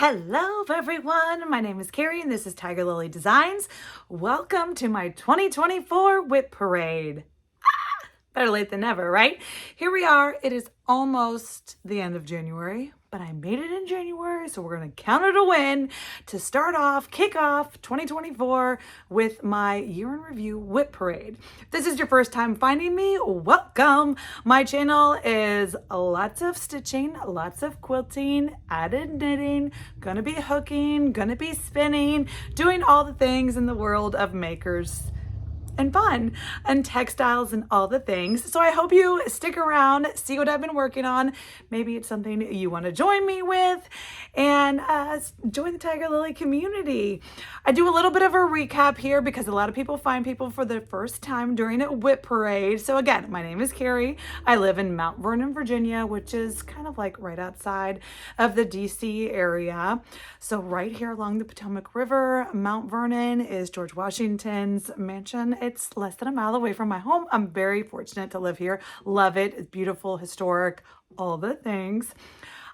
Hello everyone, my name is Kari and this is Tiger Lily Designs. Welcome to my 2024 WIP Parade. Better late than never, right? Here we are. It is almost the end of January, but I made it in January, so we're going to count it a win to start off, kick off 2024 with my year in review WIP Parade. If this is your first time finding me, welcome. My channel is lots of stitching, lots of quilting, added knitting, gonna be hooking, gonna be spinning, doing all the things in the world of makers and fun and textiles and all the things. So I hope you stick around, see what I've been working on. Maybe it's something you want to join me with and join the Tiger Lily community. I do a little bit of a recap here because a lot of people find people for the first time during a WIP Parade. So again, my name is Kari. I live in Mount Vernon, Virginia, which is kind of like right outside of the DC area. So right here along the Potomac River, Mount Vernon is George Washington's mansion. It's less than a mile away from my home. I'm very fortunate to live here. Love it. It's beautiful, historic, all the things.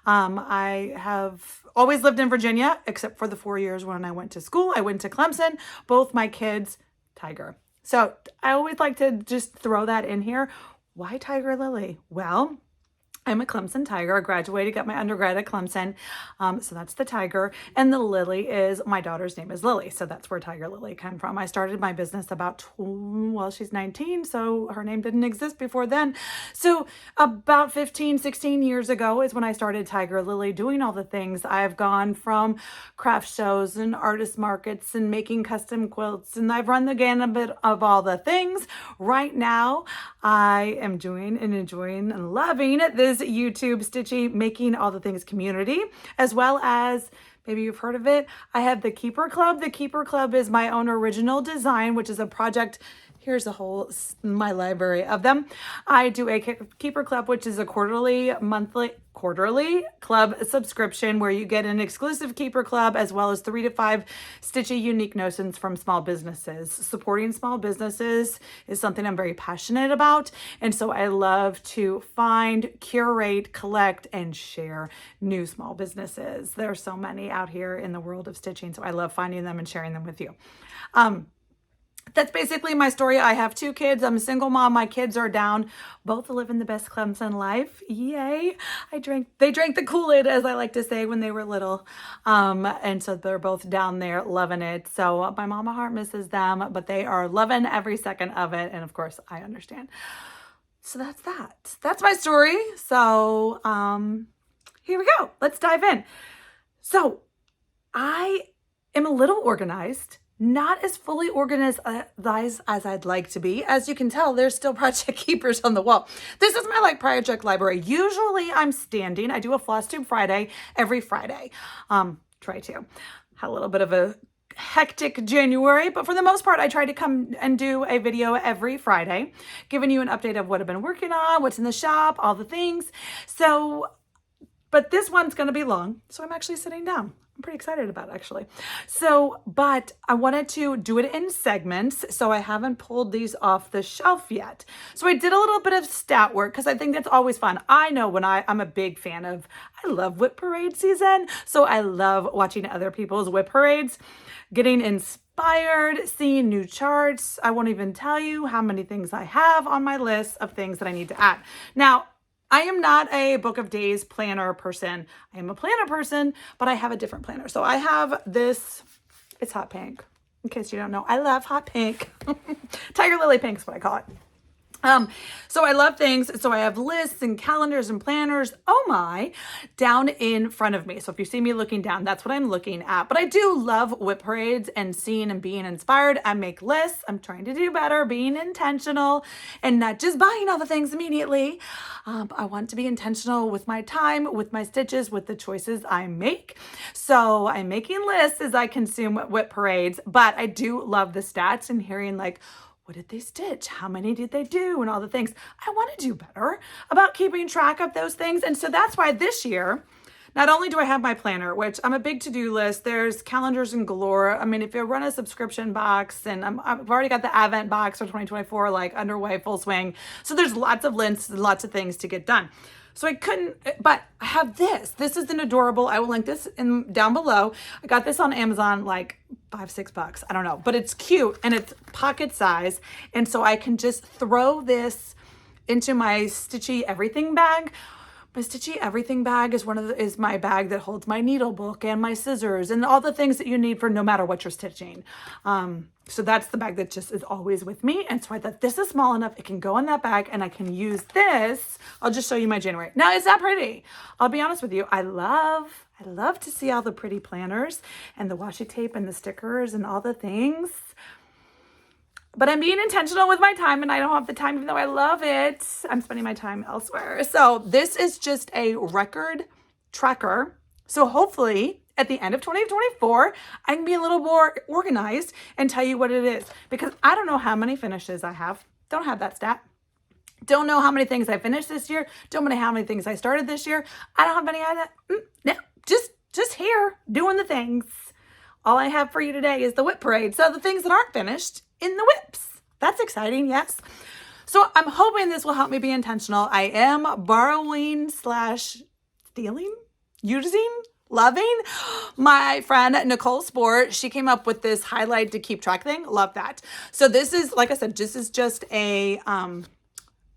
I have always lived in Virginia, except for the 4 years when I went to school. I went to Clemson. Both my kids, Tiger. So I always like to just throw that in here. Why Tiger Lily? Well, I'm a Clemson Tiger. I graduated, got my undergrad at Clemson. So that's the Tiger. And the Lily is, my daughter's name is Lily. So that's where Tiger Lily came from. I started my business about, well, she's 19. So her name didn't exist before then. So about 15, 16 years ago is when I started Tiger Lily doing all the things. I've gone from craft shows and artist markets and making custom quilts. And I've run the gamut of all the things. Right now, I am doing and enjoying and loving this YouTube Stitchy making all the things community, as well as maybe you've heard of it. I have the Keeper Club. The Keeper Club is my own original design, which is a project. Here's a whole, my library of them. I do a Keeper Club, which is a quarterly club subscription where you get an exclusive Keeper Club as well as 3 to 5 stitchy unique notions from small businesses. Supporting small businesses is something I'm very passionate about. And so I love to find, curate, collect, and share new small businesses. There are so many out here in the world of stitching. So I love finding them and sharing them with you. That's basically my story. I have 2 kids. I'm a single mom. My kids are down, both living the best Clemson life. Yay. They drank the Kool-Aid, as I like to say, when they were little. And so they're both down there loving it. So my mama heart misses them, but they are loving every second of it. And of course, I understand. So that's that. That's my story. So here we go. Let's dive in. So I am a little organized. Not as fully organized as I'd like to be. As you can tell, there's still project keepers on the wall. This is my project library. Usually I'm standing. I do a Flosstube Friday every Friday. Try to. Had a little bit of a hectic January, but for the most part, I try to come and do a video every Friday, giving you an update of what I've been working on, what's in the shop, all the things. So, but this one's going to be long, so I'm actually sitting down. I'm pretty excited about it, actually. So, but I wanted to do it in segments, so I haven't pulled these off the shelf yet. So I did a little bit of stat work because I think that's always fun. I know when I'm a big fan of, I love WIP Parade season, so I love watching other people's WIP Parades, getting inspired, seeing new charts. I won't even tell you how many things I have on my list of things that I need to add. Now, I am not a book of days planner person. I am a planner person, but I have a different planner. So I have this, it's hot pink. In case you don't know, I love hot pink. Tiger Lily pink is what I call it. So I love things. So I have lists and calendars and planners, oh my, down in front of me. So if you see me looking down, that's what I'm looking at. But I do love WIP Parades and seeing and being inspired. I make lists. I'm trying to do better, being intentional and not just buying all the things immediately. I want to be intentional with my time, with my stitches, with the choices I make. So I'm making lists as I consume WIP Parades, but I do love the stats and hearing what did they stitch? How many did they do? And all the things. I want to do better about keeping track of those things. And so that's why this year, not only do I have my planner, which I'm a big to-do list, there's calendars and galore. I mean, if you run a subscription box, and I've already got the Advent box for 2024, underway, full swing. So there's lots of lists and lots of things to get done. So I couldn't, but I have this. This is an adorable, I will link this down below. I got this on Amazon like $5-6. I don't know, but it's cute and it's pocket size. And so I can just throw this into my Stitchy everything bag. My Stitchy everything bag is is my bag that holds my needle book and my scissors and all the things that you need for no matter what you're stitching. So that's the bag that just is always with me. And so I thought this is small enough. It can go in that bag and I can use this. I'll just show you my January. Now, is that pretty? I'll be honest with you. I love to see all the pretty planners and the washi tape and the stickers and all the things. But I'm being intentional with my time and I don't have the time, even though I love it. I'm spending my time elsewhere. So this is just a record tracker. So hopefully at the end of 2024, I can be a little more organized and tell you what it is. Because I don't know how many finishes I have. Don't have that stat. Don't know how many things I finished this year. Don't know how many things I started this year. I don't have any of that. No, just here doing the things. All I have for you today is the WIP Parade. So the things that aren't finished in the WIPs. That's exciting, yes. So I'm hoping this will help me be intentional. I am borrowing / stealing, using, loving my friend Nicole Sport. She came up with this highlight to keep track thing. Love that. So this is, like I said, this is just a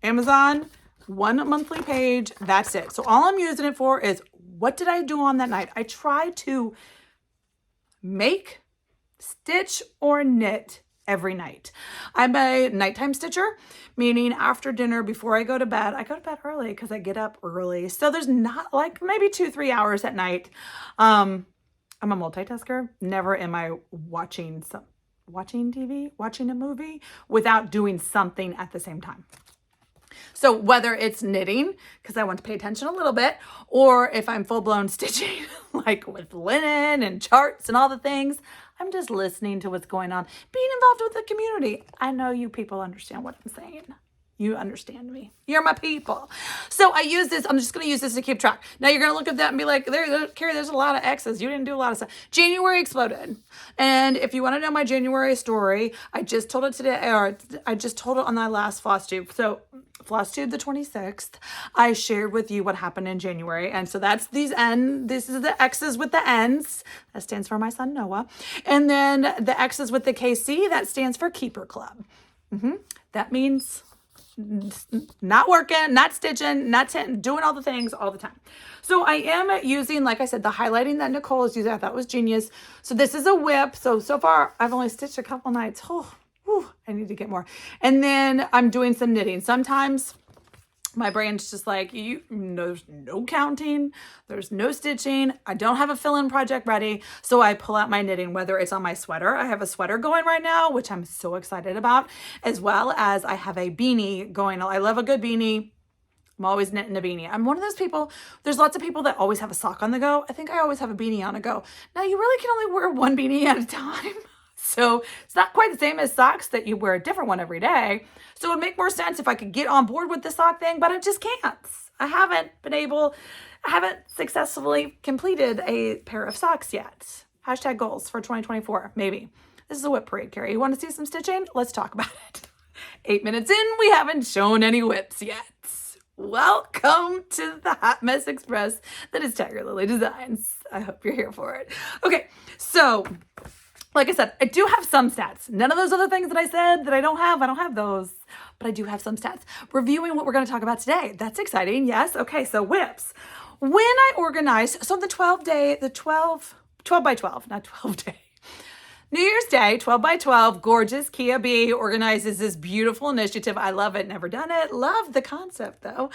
Amazon 1 monthly page. That's it. So all I'm using it for is what did I do on that night? I try to make, stitch, or knit every night. I'm a nighttime stitcher, meaning after dinner, before I go to bed early because I get up early. So there's not like maybe 2-3 hours at night. I'm a multitasker. Never am I watching TV, watching a movie without doing something at the same time. So whether it's knitting, because I want to pay attention a little bit, or if I'm full-blown stitching, like with linen and charts and all the things, I'm just listening to what's going on, being involved with the community. I know you people understand what I'm saying. You understand me. You're my people. So I use this. I'm just going to use this to keep track. Now you're going to look at that and be like, Kari, there's a lot of X's. You didn't do a lot of stuff. January exploded. And if you want to know my January story, I just told it today, or I just told it on my last Flosstube. So Flosstube the 26th, I shared with you what happened in January. And so that's these N. This is the X's with the N's. That stands for my son, Noah. And then the X's with the KC, that stands for Keeper Club. That means not working, not stitching, not doing all the things all the time. So I am using, like I said, the highlighting that Nicole is using. I thought was genius. So this is a WIP. So far I've only stitched a couple nights. I need to get more. And then I'm doing some knitting. Sometimes my brain's just like, there's no counting, there's no stitching. I don't have a fill-in project ready. So I pull out my knitting, whether it's on my sweater. I have a sweater going right now, which I'm so excited about, as well as I have a beanie going. I love a good beanie. I'm always knitting a beanie. I'm one of those people, there's lots of people that always have a sock on the go. I think I always have a beanie on the go. Now you really can only wear one beanie at a time. So it's not quite the same as socks that you wear a different one every day. So it would make more sense if I could get on board with the sock thing, but I just can't. I haven't successfully completed a pair of socks yet. Hashtag goals for 2024, maybe. This is a WIP Parade, Kari. You want to see some stitching? Let's talk about it. 8 minutes in, we haven't shown any WIPs yet. Welcome to the Hot Mess Express that is Tiger Lily Designs. I hope you're here for it. Okay, so like I said, I do have some stats. None of those other things that I said that I don't have those, but I do have some stats. Reviewing what we're going to talk about today. That's exciting. Yes. Okay. So WIPs. When I organized, so the 12 by 12, not 12 day. New Year's Day, 12 by 12, gorgeous Kia B organizes this beautiful initiative. I love it. Never done it. Love the concept though.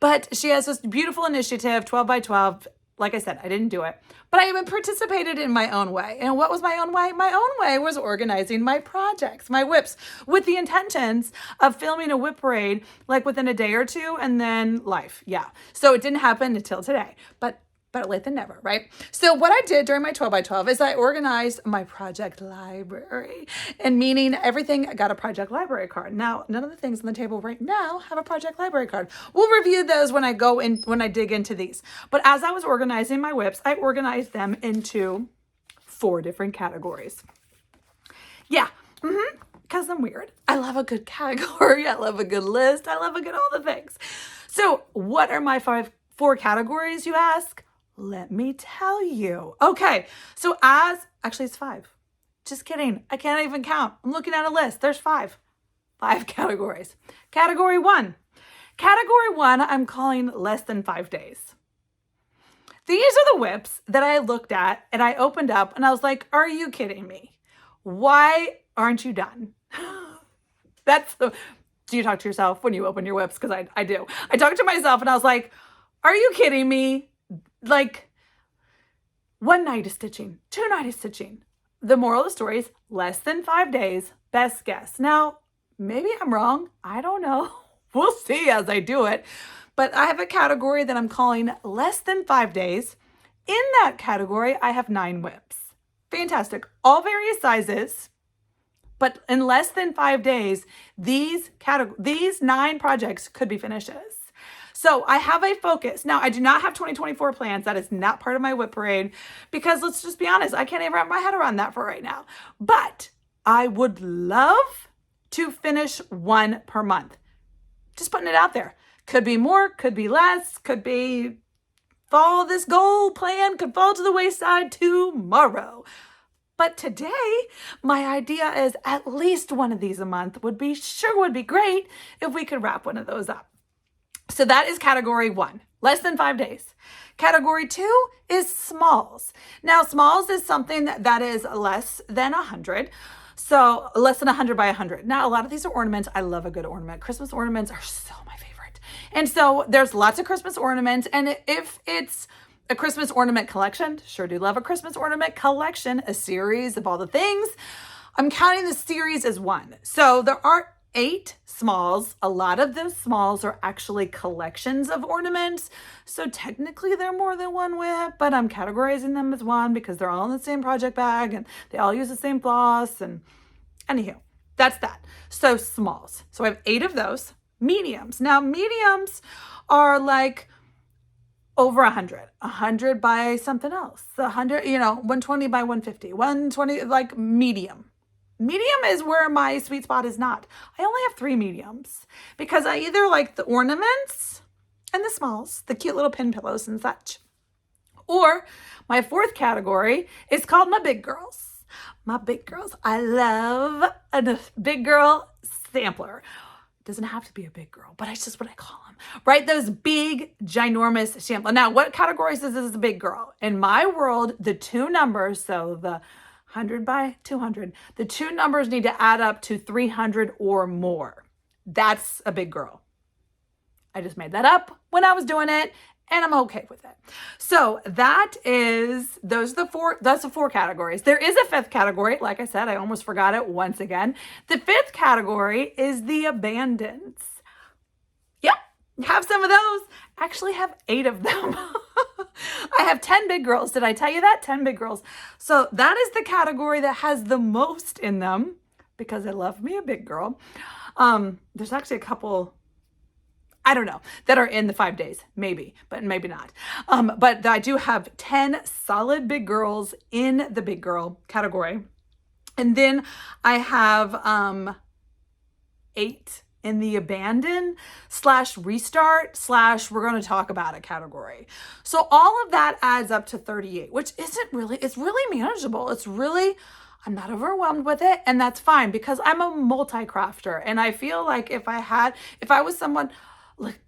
But she has this beautiful initiative, 12 by 12. Like I said, I didn't do it, but I even participated in my own way. And what was my own way? My own way was organizing my projects, my WIPs, with the intentions of filming a WIP parade like within a day or two and then life. Yeah. So it didn't happen until today, but better late than never, right? So what I did during my 12 by 12 is I organized my project library, and meaning everything got a project library card. Now, none of the things on the table right now have a project library card. We'll review those when I dig into these. But as I was organizing my WIPs, I organized them into 4 different categories. Yeah. Because I'm weird. I love a good category. I love a good list. I love a good all the things. So what are my 5 4 categories, you ask? Let me tell you. Okay, so actually it's 5. Just kidding. I can't even count. I'm looking at a list. There's 5 categories. Category 1. Category 1, I'm calling less than 5 days. These are the WIPs that I looked at and I opened up and I was like, are you kidding me? Why aren't you done? Do you talk to yourself when you open your WIPs? Because I do. I talked to myself and I was like, are you kidding me? Like, 1 night of stitching, 2 nights of stitching. The moral of the story is less than 5 days, best guess. Now, maybe I'm wrong. I don't know. We'll see as I do it. But I have a category that I'm calling less than 5 days. In that category, I have 9 WIPs. Fantastic. All various sizes. But in less than 5 days, these 9 projects could be finishes. So I have a focus. Now, I do not have 2024 plans. That is not part of my WIP parade because let's just be honest, I can't even wrap my head around that for right now. But I would love to finish 1 per month. Just putting it out there. Could be more, could be less, could be this goal plan could fall to the wayside tomorrow. But today, my idea is at least 1 of these a month would be great if we could wrap 1 of those up. So that is category 1, less than 5 days. Category 2 is smalls. Now, smalls is something that is less than 100. So less than 100 by 100. Now, a lot of these are ornaments. I love a good ornament. Christmas ornaments are so my favorite. And so there's lots of Christmas ornaments. And if it's a Christmas ornament collection, sure do love a Christmas ornament collection, a series of all the things. I'm counting the series as 1. So there are 8 smalls. A lot of those smalls are actually collections of ornaments. So technically they're more than 1 WIP, but I'm categorizing them as 1 because they're all in the same project bag and they all use the same floss. And anywho, that's that. So smalls. So I have 8 of those. Mediums. Now mediums are like over 100 by something else. 100, 120 by 150, 120, like medium. Medium is where my sweet spot is not. I only have 3 mediums because I either like the ornaments and the smalls, the cute little pin pillows and such. Or my 4th category is called my big girls. My big girls. I love a big girl sampler. Doesn't have to be a big girl, but it's just what I call them, right? Those big, ginormous sampler. Now, what categories is this as a big girl? In my world, the 2 numbers, so the 100 by 200, the 2 numbers need to add up to 300 or more. That's a big girl. I just made that up when I was doing it, and I'm okay with it. So that's the 4 categories. There is a 5th category. Like I said, I almost forgot it once again. The 5th category is the abandons. Yep, have some of those. Actually have 8 of them. I have 10 big girls. Did I tell you that? 10 big girls. So that is the category that has the most in them because I love me a big girl. There's actually a couple, I don't know, that are in the 5 days, maybe, but maybe not. But I do have 10 solid big girls in the big girl category. And then I have 8 in the abandon / restart / we're going to talk about it category. So all of that adds up to 38, which it's really manageable. I'm not overwhelmed with it. And that's fine because I'm a multi-crafter. And I feel like if I was someone,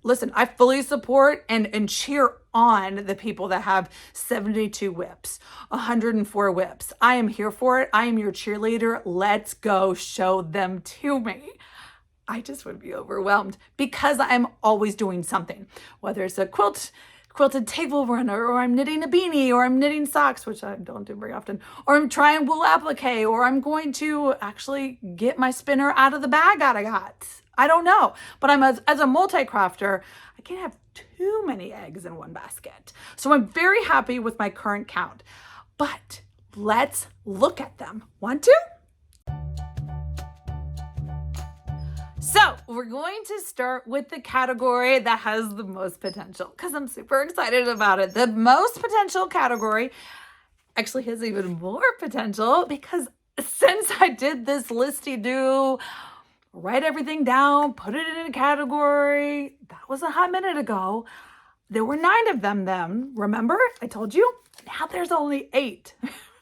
listen, I fully support and cheer on the people that have 72 WIPs, 104 WIPs. I am here for it. I am your cheerleader. Let's go show them to me. I just would be overwhelmed because I'm always doing something, whether it's a quilted table runner, or I'm knitting a beanie, or I'm knitting socks, which I don't do very often, or I'm trying wool applique, or I'm going to actually get my spinner out of the bag that I got. I don't know, but as a multi-crafter, I can't have too many eggs in one basket. So I'm very happy with my current count, but let's look at them. Want to? So we're going to start with the category that has the most potential because I'm super excited about it. The most potential category actually has even more potential because since I did this listy-do, write everything down, put it in a category, that was a hot minute ago. There were 9 of them then. Remember? I told you? Now there's only 8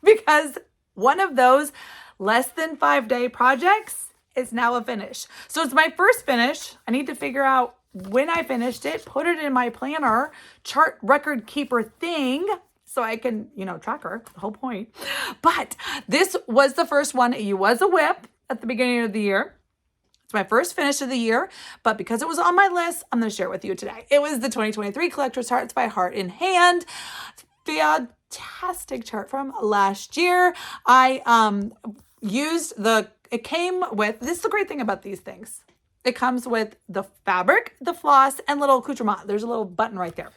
because one of those less than 5-day projects is now a finish. So it's my first finish. I need to figure out when I finished it, put it in my planner, chart record keeper thing, so I can, track her, the whole point. But this was the first one. It was a WIP at the beginning of the year. It's my first finish of the year, but because it was on my list, I'm going to share it with you today. It was the 2023 Collector's Hearts by Heart in Hand. Fantastic chart from last year. I used it came with, this is the great thing about these things. It comes with the fabric, the floss, and little accoutrement. There's a little button right there.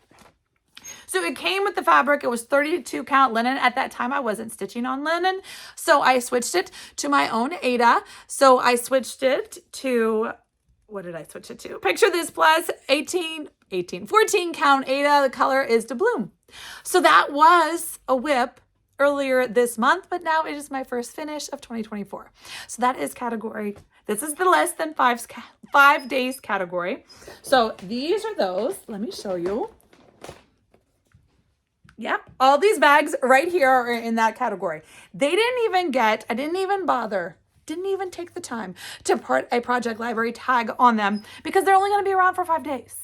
So it came with the fabric. It was 32 count linen. At that time, I wasn't stitching on linen. So I switched it to my own Aida. So I switched it to, what did I switch it to? Picture this plus 14 count Aida. The color is to Bloom. So that was a WIP earlier this month, but now it is my first finish of 2024. So that is category. This is the less than 5 days category. So these are those. Let me show you. Yep, all these bags right here are in that category. They didn't even get, I didn't even bother, didn't even take the time to put a project library tag on them because they're only going to be around for 5 days.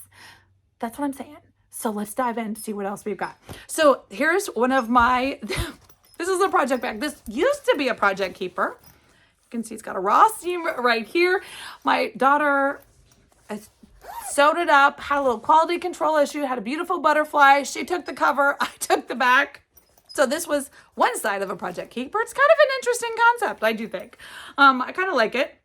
That's what I'm saying. So let's dive in to see what else we've got. So here's one of my, this is a project bag. This used to be a project keeper. You can see it's got a raw seam right here. My daughter sewed it up, had a little quality control issue, had a beautiful butterfly. She took the cover, I took the back. So this was one side of a project keeper. It's kind of an interesting concept, I do think. I kind of like it.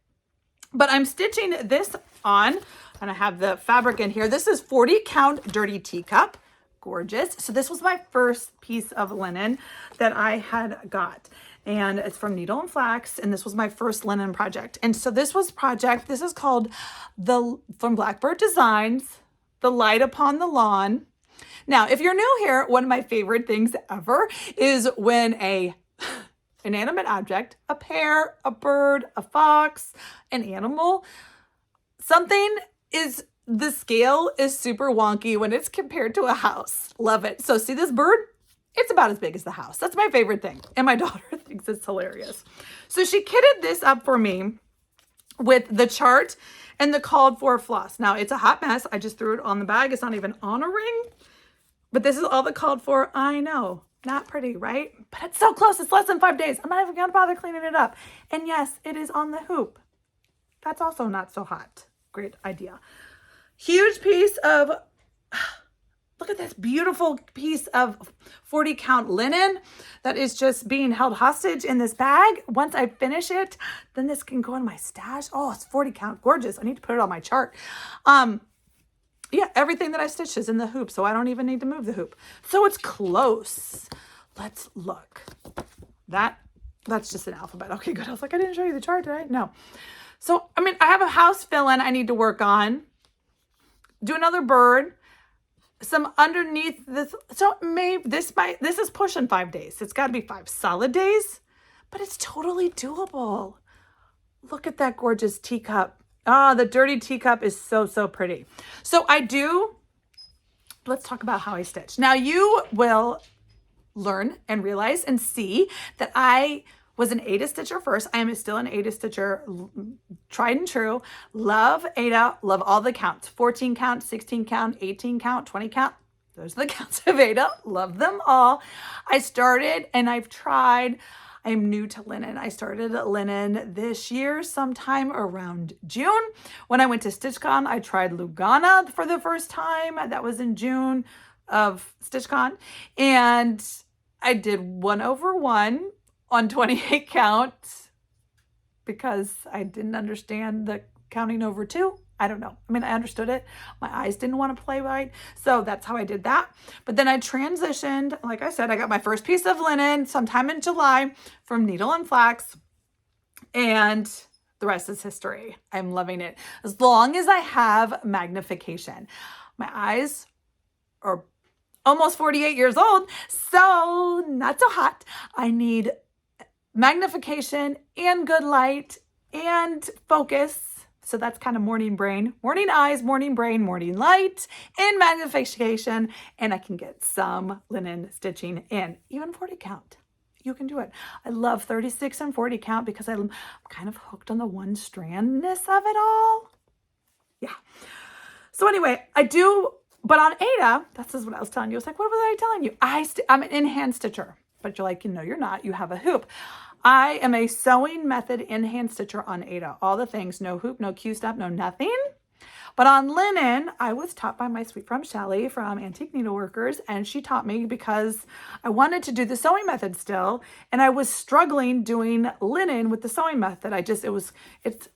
But I'm stitching this on, and I have the fabric in here. This is 40 count dirty teacup. Gorgeous. So this was my first piece of linen that I had got. And it's from Needle and Flax, and this was my first linen project. And so this is called from Blackbird Designs, The Light Upon the Lawn. Now, if you're new here, one of my favorite things ever is when a inanimate object, a pear, a bird, a fox, an animal, the scale is super wonky when it's compared to a house. Love it. So see this bird? It's about as big as the house. That's my favorite thing. And my daughter thinks it's hilarious. So she kitted this up for me with the chart and the called for floss. Now it's a hot mess. I just threw it on the bag. It's not even on a ring, but this is all the called for. I know, not pretty, right? But it's so close. It's less than 5 days. I'm not even gonna bother cleaning it up. And yes, it is on the hoop. That's also not so hot. Great idea. Huge piece of, look at this beautiful piece of 40 count linen that is just being held hostage in this bag. Once I finish it, then this can go in my stash. Oh, it's 40 count, gorgeous. I need to put it on my chart. Yeah, everything that I stitched is in the hoop, so I don't even need to move the hoop. So it's close. Let's look. That's just an alphabet. Okay, good. I was like, I didn't show you the chart, did I? No. So, I have a house fill-in I need to work on. Do another bird. Some underneath this. So maybe this is pushing 5 days. It's got to be 5 solid days, but it's totally doable. Look at that gorgeous teacup. Ah, the dirty teacup is so, so pretty. So let's talk about how I stitch. Now you will learn and realize and see that I was an Aida stitcher first. I am still an Aida stitcher, tried and true. Love Aida, love all the counts. 14 count, 16 count, 18 count, 20 count. Those are the counts of Aida. Love them all. I started and I've tried. I'm new to linen. I started linen this year sometime around June. When I went to StitchCon, I tried Lugana for the first time. That was in June of StitchCon. And I did 1/1 on 28 count because I didn't understand the counting over 2. I don't know. I understood it. My eyes didn't want to play right. So that's how I did that. But then I transitioned. Like I said, I got my first piece of linen sometime in July from Needle and Flax. And the rest is history. I'm loving it. As long as I have magnification. My eyes are almost 48 years old, so not so hot. I need magnification and good light and focus So that's kind of morning brain, morning eyes, morning brain, morning light, and magnification. And I can get some linen stitching in, even 40 count. You can do it. I love 36 and 40 count because I'm kind of hooked on the one strandness of it all. Yeah. So anyway, I do, but on Ada, this is what I was telling you. It's like, what was I telling you? I'm an in-hand stitcher, but you're like, you're not. You have a hoop. I am a sewing method in-hand stitcher on Ada. All the things, no hoop, no Q-step, no nothing. But on linen, I was taught by my sweet friend Shelly from Antique Needleworkers, and she taught me because I wanted to do the sewing method still, and I was struggling doing linen with the sewing method.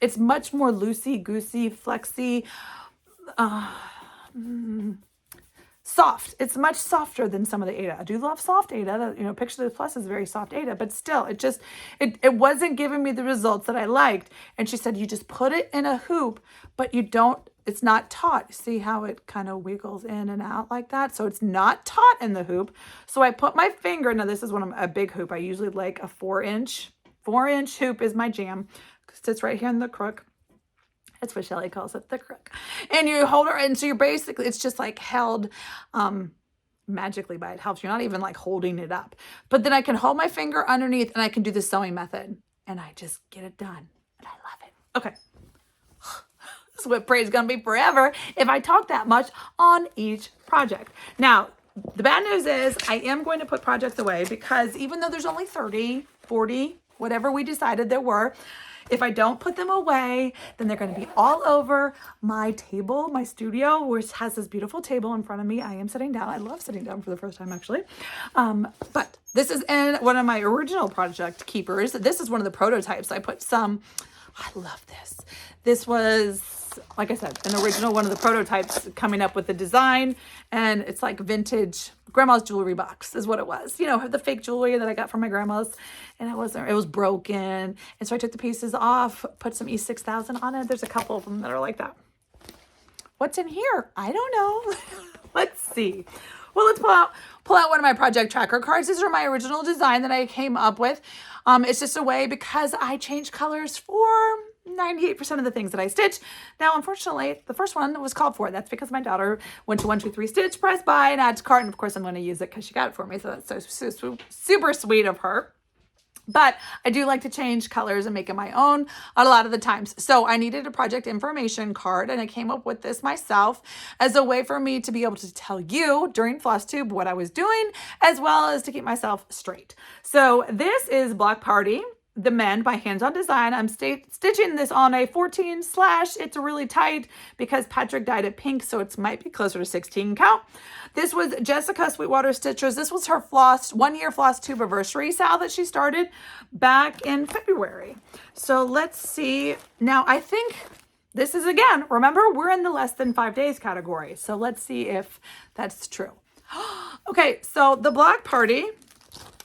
It's much more loosey-goosey, flexy, soft. It's much softer than some of the Ada. I do love soft Ada. Picture This Plus is very soft Ada, but still, it wasn't giving me the results that I liked. And she said, you just put it in a hoop, but it's not taut. See how it kind of wiggles in and out like that? So it's not taut in the hoop. So I put my finger, now this is a big hoop. I usually like a 4-inch hoop is my jam. It sits right here in the crook. That's what Shelly calls it, the crook. And you hold her, and so you're basically, it's just like held magically by it helps. You're not even like holding it up. But then I can hold my finger underneath and I can do the sewing method. And I just get it done. And I love it. Okay. This WIP Parade is going to be forever if I talk that much on each project. Now, the bad news is I am going to put projects away because even though there's only 30, 40, whatever we decided there were, if I don't put them away, then they're going to be all over my table, my studio, which has this beautiful table in front of me. I am sitting down. I love sitting down for the first time, actually. But this is in one of my original project keepers. This is one of the prototypes. I put some, I love this. This was, like I said, an original one of the prototypes coming up with the design. And it's like vintage grandma's jewelry box is what it was. The fake jewelry that I got from my grandma's, and it was broken. And so I took the pieces off, put some E6000 on it. There's a couple of them that are like that. What's in here? I don't know. Let's see. Well, let's pull out one of my project tracker cards. These are my original design that I came up with. It's just a way because I change colors for 98% of the things that I stitch. Now, unfortunately, the first one was called for. That's because my daughter went to 123 Stitch, press buy, and add to cart. And of course, I'm going to use it because she got it for me. So that's so super sweet of her. But I do like to change colors and make it my own a lot of the times. So I needed a project information card, and I came up with this myself as a way for me to be able to tell you during Flosstube what I was doing, as well as to keep myself straight. So this is Block Party, the Men by Hands On Design. I'm stitching this on a 14 slash. It's really tight because Patrick dyed it pink, so it might be closer to 16 count. This was Jessica Sweetwater Stitchers. This was her 1-year Flosstube anniversary sale that she started back in February. So let's see. Now, I think this is, again, remember, we're in the less than 5 days category. So let's see if that's true. Okay, so the Block Party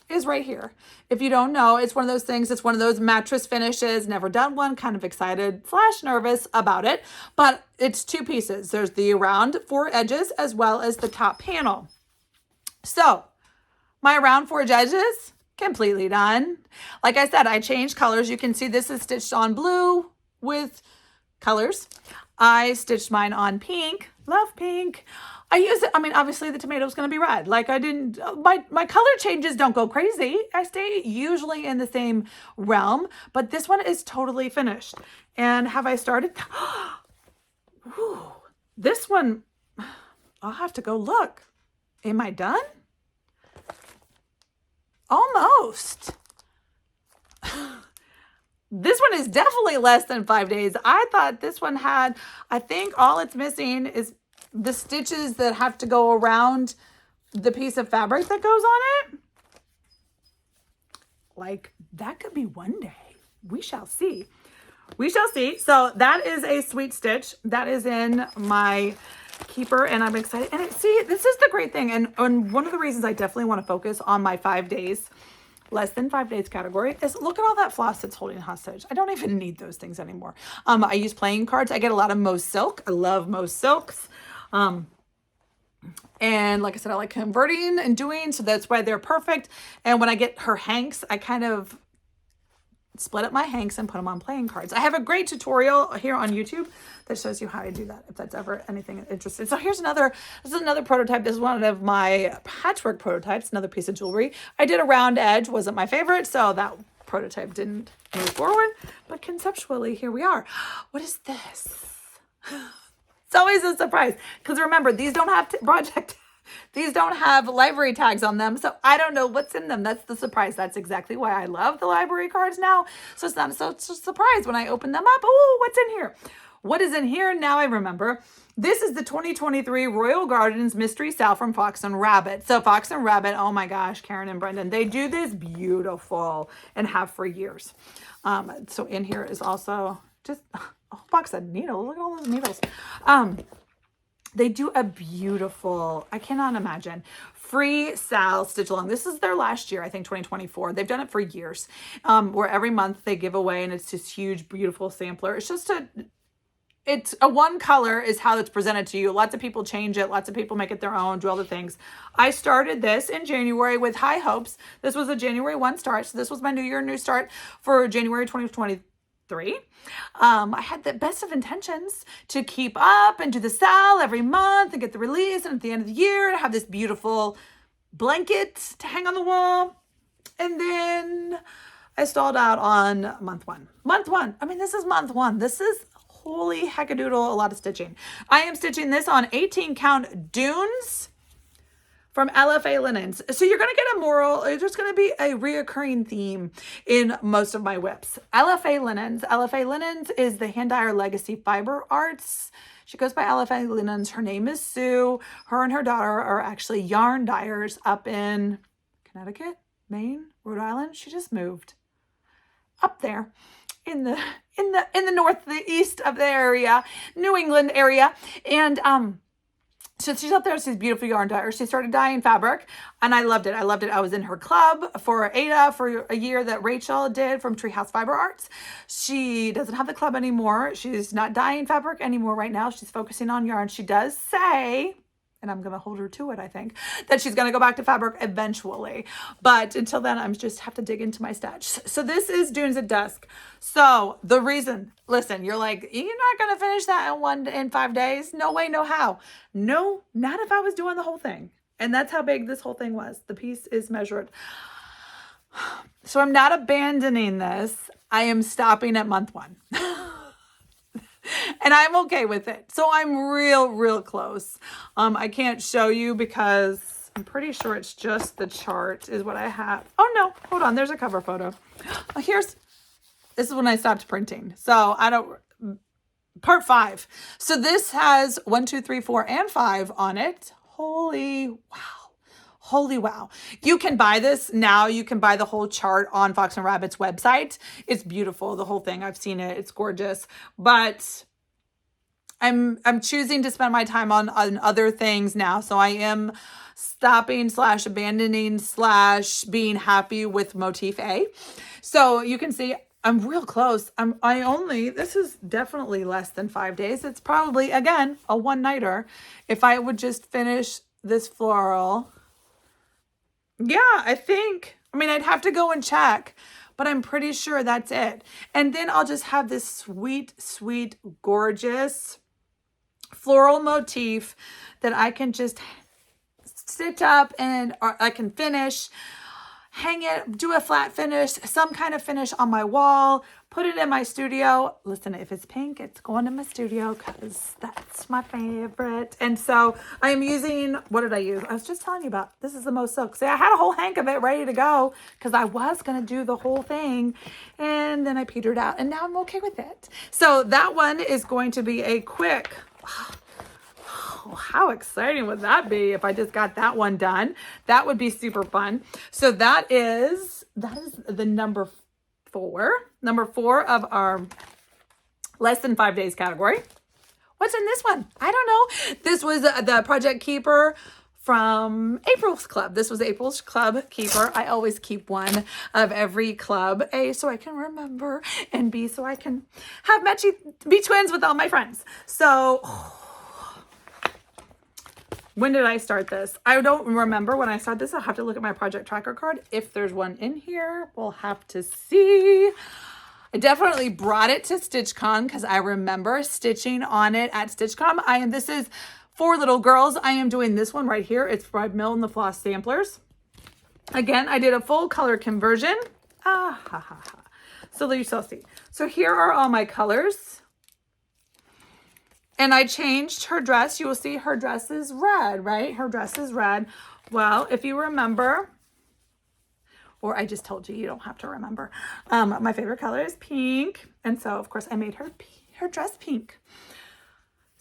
is right here. If you don't know, it's one of those things, it's one of those mattress finishes, never done one, kind of excited / nervous about it, but it's 2 pieces. There's the round 4 edges as well as the top panel. So my round 4 edges, completely done. Like I said, I changed colors. You can see this is stitched on blue with colors. I stitched mine on pink, love pink. I use it, obviously the tomato is going to be red. Like my color changes don't go crazy. I stay usually in the same realm, but this one is totally finished. And have I started? Ooh, this one, I'll have to go look. Am I done? Almost. This one is definitely less than 5 days. I thought this one had, I think all it's missing is the stitches that have to go around the piece of fabric that goes on it. Like, that could be one day. We shall see. We shall see. So that is a sweet stitch. That is in my keeper, and I'm excited. And see, this is the great thing. And one of the reasons I definitely want to focus on my 5 days, less than 5 days category, is look at all that floss that's holding hostage. I don't even need those things anymore. I use playing cards. I get a lot of Most Silk. I love Most Silks. And like I said, I like converting and doing, so that's why they're perfect. And when I get her hanks, I kind of split up my hanks and put them on playing cards. I have a great tutorial here on YouTube that shows you how to do that, if that's ever anything interesting. So here's another, this is another prototype. This is one of my patchwork prototypes, another piece of jewelry. I did a round edge, wasn't my favorite, so that prototype didn't move forward, but conceptually, here we are. What is this? It's always a surprise, because remember, these don't have these don't have library tags on them, so I don't know what's in them. That's the surprise. That's exactly why I love the library cards now. So it's not such a surprise when I open them up. Oh, what's in here? What is in here? Now I remember. This is the 2023 Royal Gardens Mystery Sal from Fox and Rabbit. So Fox and Rabbit, oh my gosh, Karen and Brendan, they do this beautiful and have for years. So in here is also just a whole box of needles. Look at all those needles. They do a beautiful, I cannot imagine, free Sal stitch along. This is their last year, I think 2024. They've done it for years, where every month they give away, and it's this huge, beautiful sampler. It's a one color is how it's presented to you. Lots of people change it. Lots of people make it their own, do all the things. I started this in January with high hopes. This was a January 1 start. So this was my new start for January 2023. I had the best of intentions to keep up and do the Sal every month and get the release, and at the end of the year have this beautiful blanket to hang on the wall. And then I stalled out on month one. I mean, this is month one. This is holy heckadoodle, a lot of stitching. I am stitching this on 18 count Dunes from LFA Linens. So you're going to get a moral, there's going to be a reoccurring theme in most of my WIPs. LFA Linens is the hand dyer legacy fiber arts. She goes by LFA Linens. Her name is Sue. Her and her daughter are actually yarn dyers up in Connecticut, Maine, Rhode Island. She just moved up there in the northeast of the area, New England area. And so she's up there, she's a beautiful yarn dyer. She started dyeing fabric, and I loved it. I was in her club for Ada for a year that Rachel did from Treehouse Fiber Arts. She doesn't have the club anymore. She's not dyeing fabric anymore right now. She's focusing on yarn. She does say, and I'm going to hold her to it, I think, that she's going to go back to fabric eventually. But until then, I'm just have to dig into my stash. So this is Dunes at Dusk. So the reason, listen, you're like, you're not going to finish that in 5 days? No way, no how. No, not if I was doing the whole thing. And that's how big this whole thing was. The piece is measured. So I'm not abandoning this. I am stopping at month one. And I'm okay with it. So I'm real close. I can't show you because I'm pretty sure it's just the chart is what I have. Oh no, hold on. There's a cover photo. This is when I stopped printing. So part 5. So this has 1, 2, 3, 4, and 5 on it. Holy wow. You can buy this now. You can buy the whole chart on Fox and Rabbit's website. It's beautiful, the whole thing. I've seen it. It's gorgeous. But I'm choosing to spend my time on other things now. So I am stopping / abandoning / being happy with motif A. So you can see I'm real close. This is definitely less than 5 days. It's probably, again, a one-nighter. If I would just finish this floral. Yeah, I'd have to go and check, but I'm pretty sure that's it. And then I'll just have this sweet, gorgeous floral motif that I can just stitch up or I can finish, hang it, do a flat finish, some kind of finish on my wall, put it in my studio. Listen, if it's pink, it's going in my studio because that's my favorite. And so I am using, what did I use? I was just telling you about, this is the Most Silk. See, I had a whole hank of it ready to go because I was going to do the whole thing. And then I petered out and now I'm okay with it. So that one is going to be a quick, how exciting would that be if I just got that one done? That would be super fun. So that is the number 4 of our less than 5 days category. What's in this one? I don't know. This was the Project Keeper from April's club. This was April's club keeper. I always keep one of every club. A, so I can remember, and B, so I can have be twins with all my friends. So When did I start this? I don't remember when I started this. I'll have to look at my project tracker card. If there's one in here, we'll have to see. I definitely brought it to StitchCon because I remember stitching on it at StitchCon. This is for little girls. I am doing this one right here. It's by Mill and the Floss Samplers. Again, I did a full color conversion. So you shall see. So here are all my colors. And I changed her dress. You will see her dress is red, right? Her dress is red. Well, if you remember, or I just told you, you don't have to remember. My favorite color is pink. And so, of course, I made her dress pink.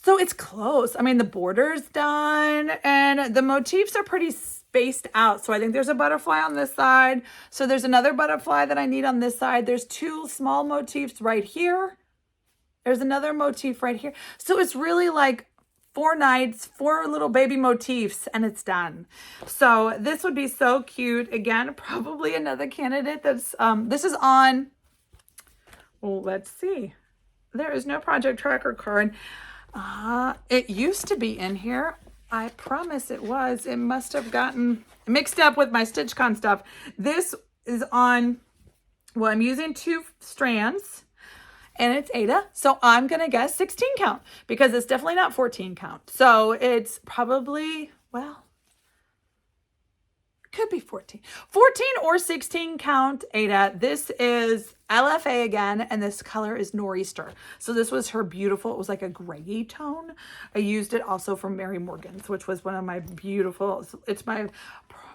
So it's close. I mean, the border's done and the motifs are pretty spaced out. So I think there's a butterfly on this side. So there's another butterfly that I need on this side. There's two small motifs right here. There's another motif right here. So it's really like 4 nights, 4 little baby motifs, and it's done. So this would be so cute. Again, probably another candidate that's, this is on, well, let's see. There is no project tracker card. It used to be in here. I promise it was. It must have gotten mixed up with my StitchCon stuff. This is on, well, I'm using 2 strands. And it's Ada, so I'm going to guess 16 count because it's definitely not 14 count. So it's probably, well, could be 14 or 16 count Ada. This is LFA again, and this color is Nor'easter. So this was her beautiful, it was like a gray tone. I used it also for Mary Morgan's, which was one of my beautiful, it's my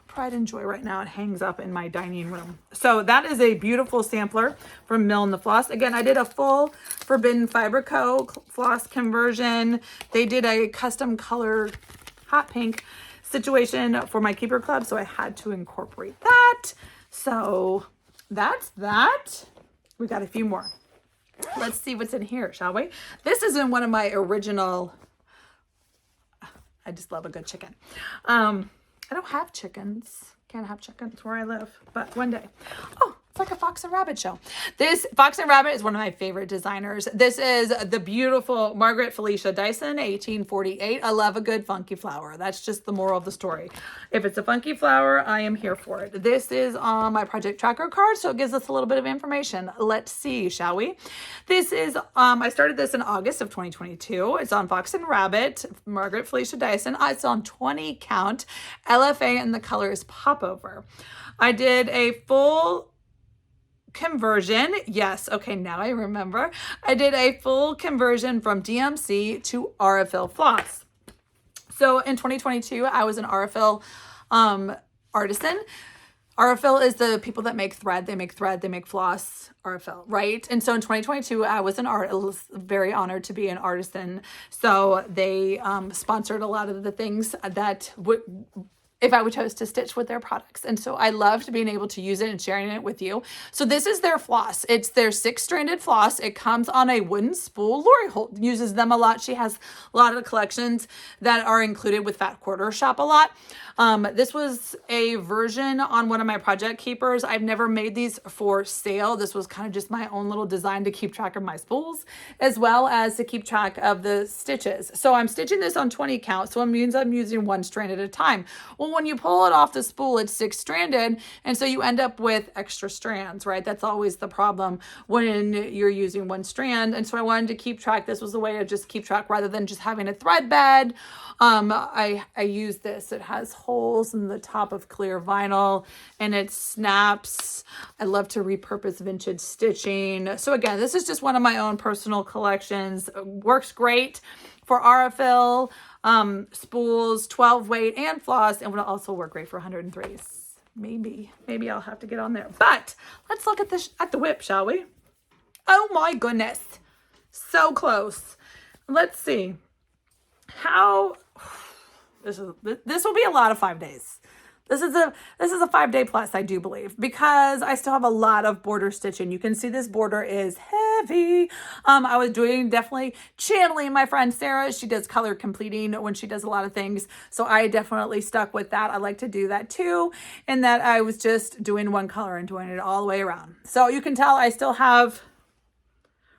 pride and joy right now. It hangs up in my dining room. So that is a beautiful sampler from Mill and the Floss. Again, I did a full Forbidden Fiber Co. floss conversion. They did a custom color hot pink situation for my Keeper Club, so I had to incorporate that. So that's that. We got a few more. Let's see what's in here, shall we? This is in one of my original, I just love a good chicken. I don't have chickens. Can't have chickens where I live, but one day. Oh, it's like a Fox and Rabbit show. This Fox and Rabbit is one of my favorite designers. This is the beautiful Margaret Felicia Dyson, 1848. I love a good funky flower. That's just the moral of the story. If it's a funky flower, I am here for it. This is on my project tracker card, so it gives us a little bit of information. Let's see, shall we? This is, I started this in August of 2022. It's on Fox and Rabbit, Margaret Felicia Dyson. It's on 20 count, LFA, and the color is Popover. I did a full conversion. Yes. Okay. Now I remember. I did a full conversion from DMC to Aurifil floss. So in 2022, I was an Aurifil artisan. Aurifil is the people that make thread. They make thread, they make floss, Aurifil, right? And so in 2022, I was very honored to be an artisan. So they sponsored a lot of the things that would, if I would chose to stitch with their products. And so I loved being able to use it and sharing it with you. So this is their floss. It's their 6-stranded floss. It comes on a wooden spool. Lori uses them a lot. She has a lot of collections that are included with Fat QuarterShop a lot. This was a version on one of my project keepers. I've never made these for sale. This was kind of just my own little design to keep track of my spools, as well as to keep track of the stitches. So I'm stitching this on 20 count. So it means I'm using 1 strand at a time. Well, when you pull it off the spool, it's 6-stranded. And so you end up with extra strands, right? That's always the problem when you're using 1 strand. And so I wanted to keep track. This was the way to just keep track rather than just having a thread bed. I use this. It has holes in the top of clear vinyl and it snaps. I love to repurpose vintage stitching. So again, this is just one of my own personal collections. It works great for Aurifil spools, 12 weight and floss, and would also work great for 103s. Maybe I'll have to get on there. But let's look at the WIP, shall we? Oh my goodness, so close. Let's see how this will be a lot of 5 days. This is a 5-day plus, I do believe, because I still have a lot of border stitching. You can see this border is heavy. I was definitely channeling my friend Sarah. She does color completing when she does a lot of things. So I definitely stuck with that. I like to do that too. And that I was just doing 1 color and doing it all the way around. So you can tell I still have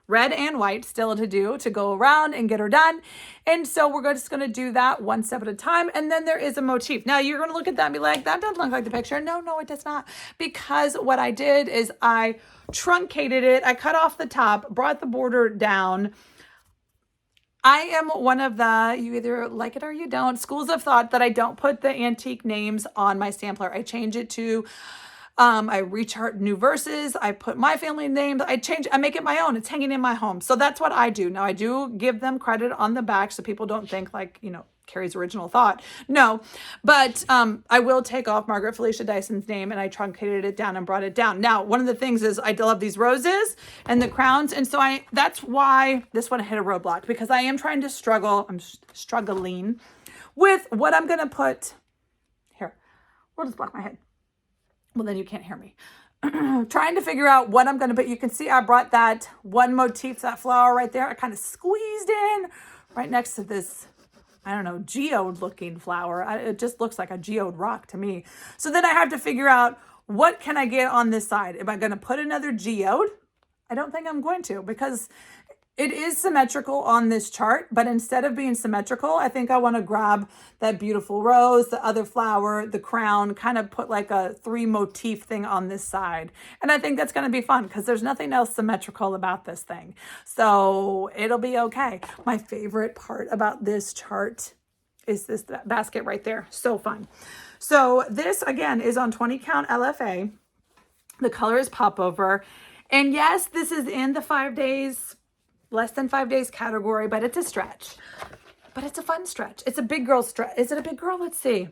red and white still to do to go around and get her done. And so we're just going to do that one step at a time. And then there is a motif. Now you're going to look at that and be like, that doesn't look like the picture. No, it does not. Because what I did is I truncated it. I cut off the top, brought the border down. I am one of the, you either like it or you don't, schools of thought that I don't put the antique names on my sampler. I change it to, I rechart new verses. I put my family names. I make it my own. It's hanging in my home. So that's what I do. Now I do give them credit on the back so people don't think like, Kari's original thought. No, but I will take off Margaret Felicia Dyson's name and I truncated it down and brought it down. Now, one of the things is I love these roses and the crowns. And so that's why this one hit a roadblock, because I am trying to I'm struggling with what I'm going to put here. We'll just block my head. Well, then you can't hear me. Trying to figure out what I'm going to put. You can see I brought that one motif, that flower right there. I kind of squeezed in right next to this, I don't know, geode looking flower. It just looks like a geode rock to me. So then I have to figure out, what can I get on this side? Am I going to put another geode? I don't think I'm going to, because it is symmetrical on this chart, but instead of being symmetrical, I think I want to grab that beautiful rose, the other flower, the crown, kind of put like a 3 motif thing on this side. And I think that's going to be fun because there's nothing else symmetrical about this thing. So it'll be okay. My favorite part about this chart is this basket right there. So fun. So this again is on 20 count LFA. The color is popover. And yes, this is in the 5 days, less than 5 days category, but it's a stretch. But it's a fun stretch. It's a big girl stretch. Is it a big girl? Let's see.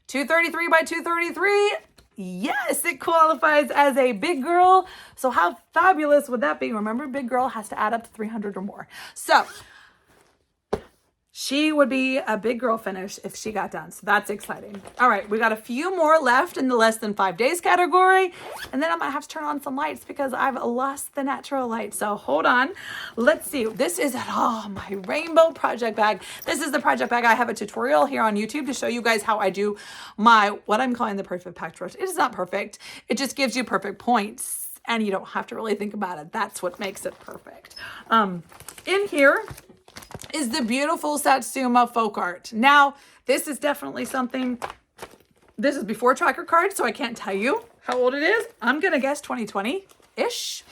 233 by 233. Yes, it qualifies as a big girl. So how fabulous would that be? Remember, big girl has to add up to 300 or more. So she would be a big girl finish if she got done. So that's exciting. All right, we got a few more left in the less than 5 days category. And then I might have to turn on some lights because I've lost the natural light. So hold on. Let's see. This is my rainbow project bag. This is the project bag. I have a tutorial here on YouTube to show you guys how I do what I'm calling the perfect patchwork. It is not perfect. It just gives you perfect points and you don't have to really think about it. That's what makes it perfect. In here is the beautiful Satsuma folk art. Now, this is definitely something, this is before tracker card, so I can't tell you how old it is. I'm going to guess 2020-ish.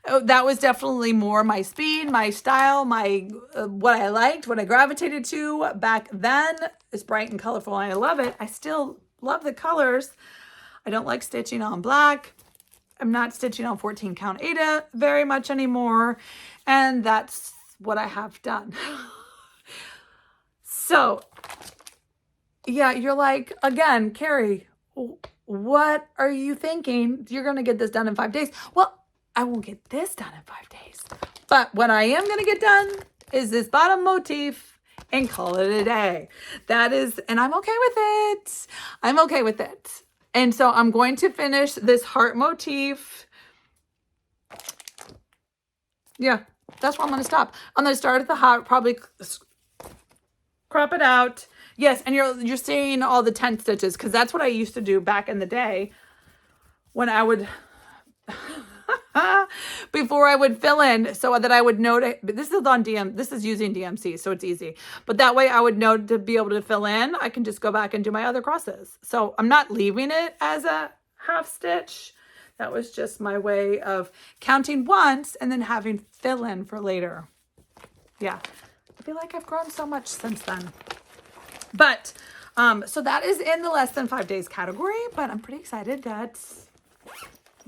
That was definitely more my speed, my style, what I liked, what I gravitated to back then. It's bright and colorful, and I love it. I still love the colors. I don't like stitching on black. I'm not stitching on 14 count Aida very much anymore, and that's what I have done. So yeah, you're like, again, Kari, what are you thinking? You're going to get this done in 5 days. Well, I won't get this done in 5 days, but what I am going to get done is this bottom motif and call it a day. That is, and I'm okay with it. I'm okay with it. And so I'm going to finish this heart motif. Yeah. That's where I'm going to stop. I'm going to start at the heart, probably crop it out. Yes, and you're seeing all the 10 stitches because that's what I used to do back in the day when I would, before I would fill in so that I would know to, this is using DMC, so it's easy. But that way I would know to be able to fill in. I can just go back and do my other crosses. So I'm not leaving it as a half stitch. That was just my way of counting once and then having fill in for later. Yeah, I feel like I've grown so much since then. But, so that is in the less than 5 days category, but I'm pretty excited that's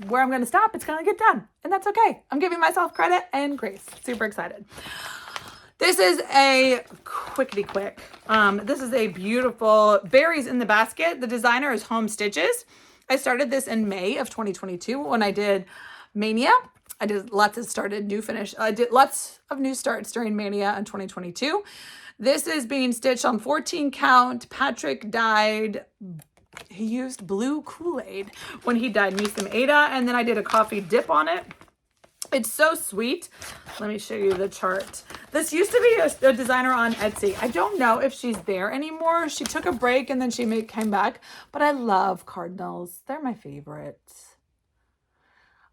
where I'm going to stop. It's going to get done, and that's okay. I'm giving myself credit and grace. Super excited. This is a quick. This is a beautiful berries in the basket. The designer is Home Stitches. I started this in May of 2022 when I did Mania. I did lots of new starts during Mania in 2022. This is being stitched on 14 count. Patrick dyed, he used blue Kool-Aid when he dyed me some Aida, and then I did a coffee dip on it. It's so sweet. Let me show you the chart. This used to be a designer on Etsy. I don't know if she's there anymore. She took a break and then came back. But I love cardinals. They're my favorites.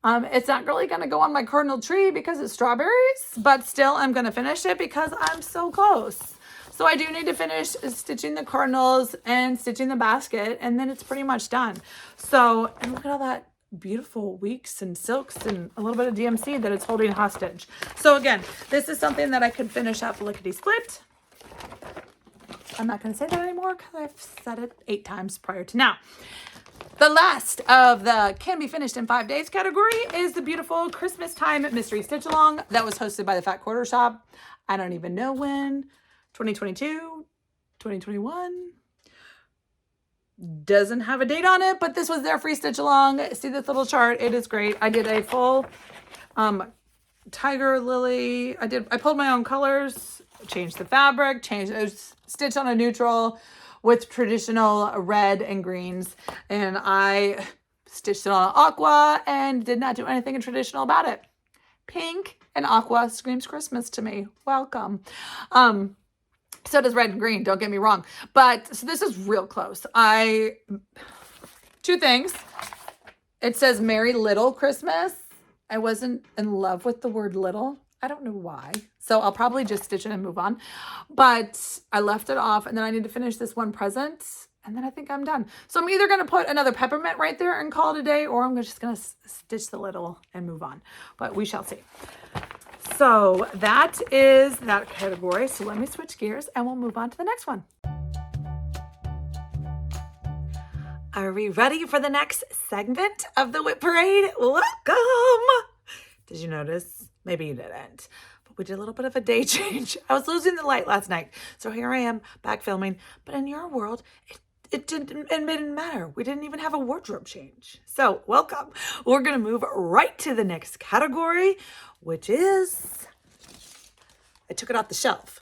It's not really going to go on my cardinal tree because it's strawberries, but still I'm going to finish it because I'm so close. So I do need to finish stitching the cardinals and stitching the basket, and then it's pretty much done. So, and look at all that beautiful weeks and silks and a little bit of DMC that it's holding hostage. So again, this is something that I could finish up lickety split. I'm not going to say that anymore because I've said it 8 times prior to now. The last of the can be finished in 5 days category is the beautiful Christmas time mystery stitch along that was hosted by the Fat Quarter Shop. I don't even know when. 2022, 2021. Doesn't have a date on it, but this was their free stitch along. See this little chart? It is great. I did a full tiger lily. I pulled my own colors, changed the fabric, stitched on a neutral with traditional red and greens, and I stitched it on aqua and did not do anything traditional about it. Pink and aqua screams Christmas to me. Welcome. So does red and green, don't get me wrong. But so this is real close. 2 things. It says Merry Little Christmas. I wasn't in love with the word little. I don't know why. So I'll probably just stitch it and move on. But I left it off, and then I need to finish this one present, and then I think I'm done. So I'm either going to put another peppermint right there and call it a day, or I'm just going to stitch the little and move on. But we shall see. So that is that category. So let me switch gears and we'll move on to the next one. Are we ready for the next segment of the WIP Parade? Welcome! Did you notice? Maybe you didn't. But we did a little bit of a day change. I was losing the light last night. So here I am back filming. But in your world, it didn't matter. We didn't even have a wardrobe change. So welcome. We're going to move right to the next category, which is, I took it off the shelf,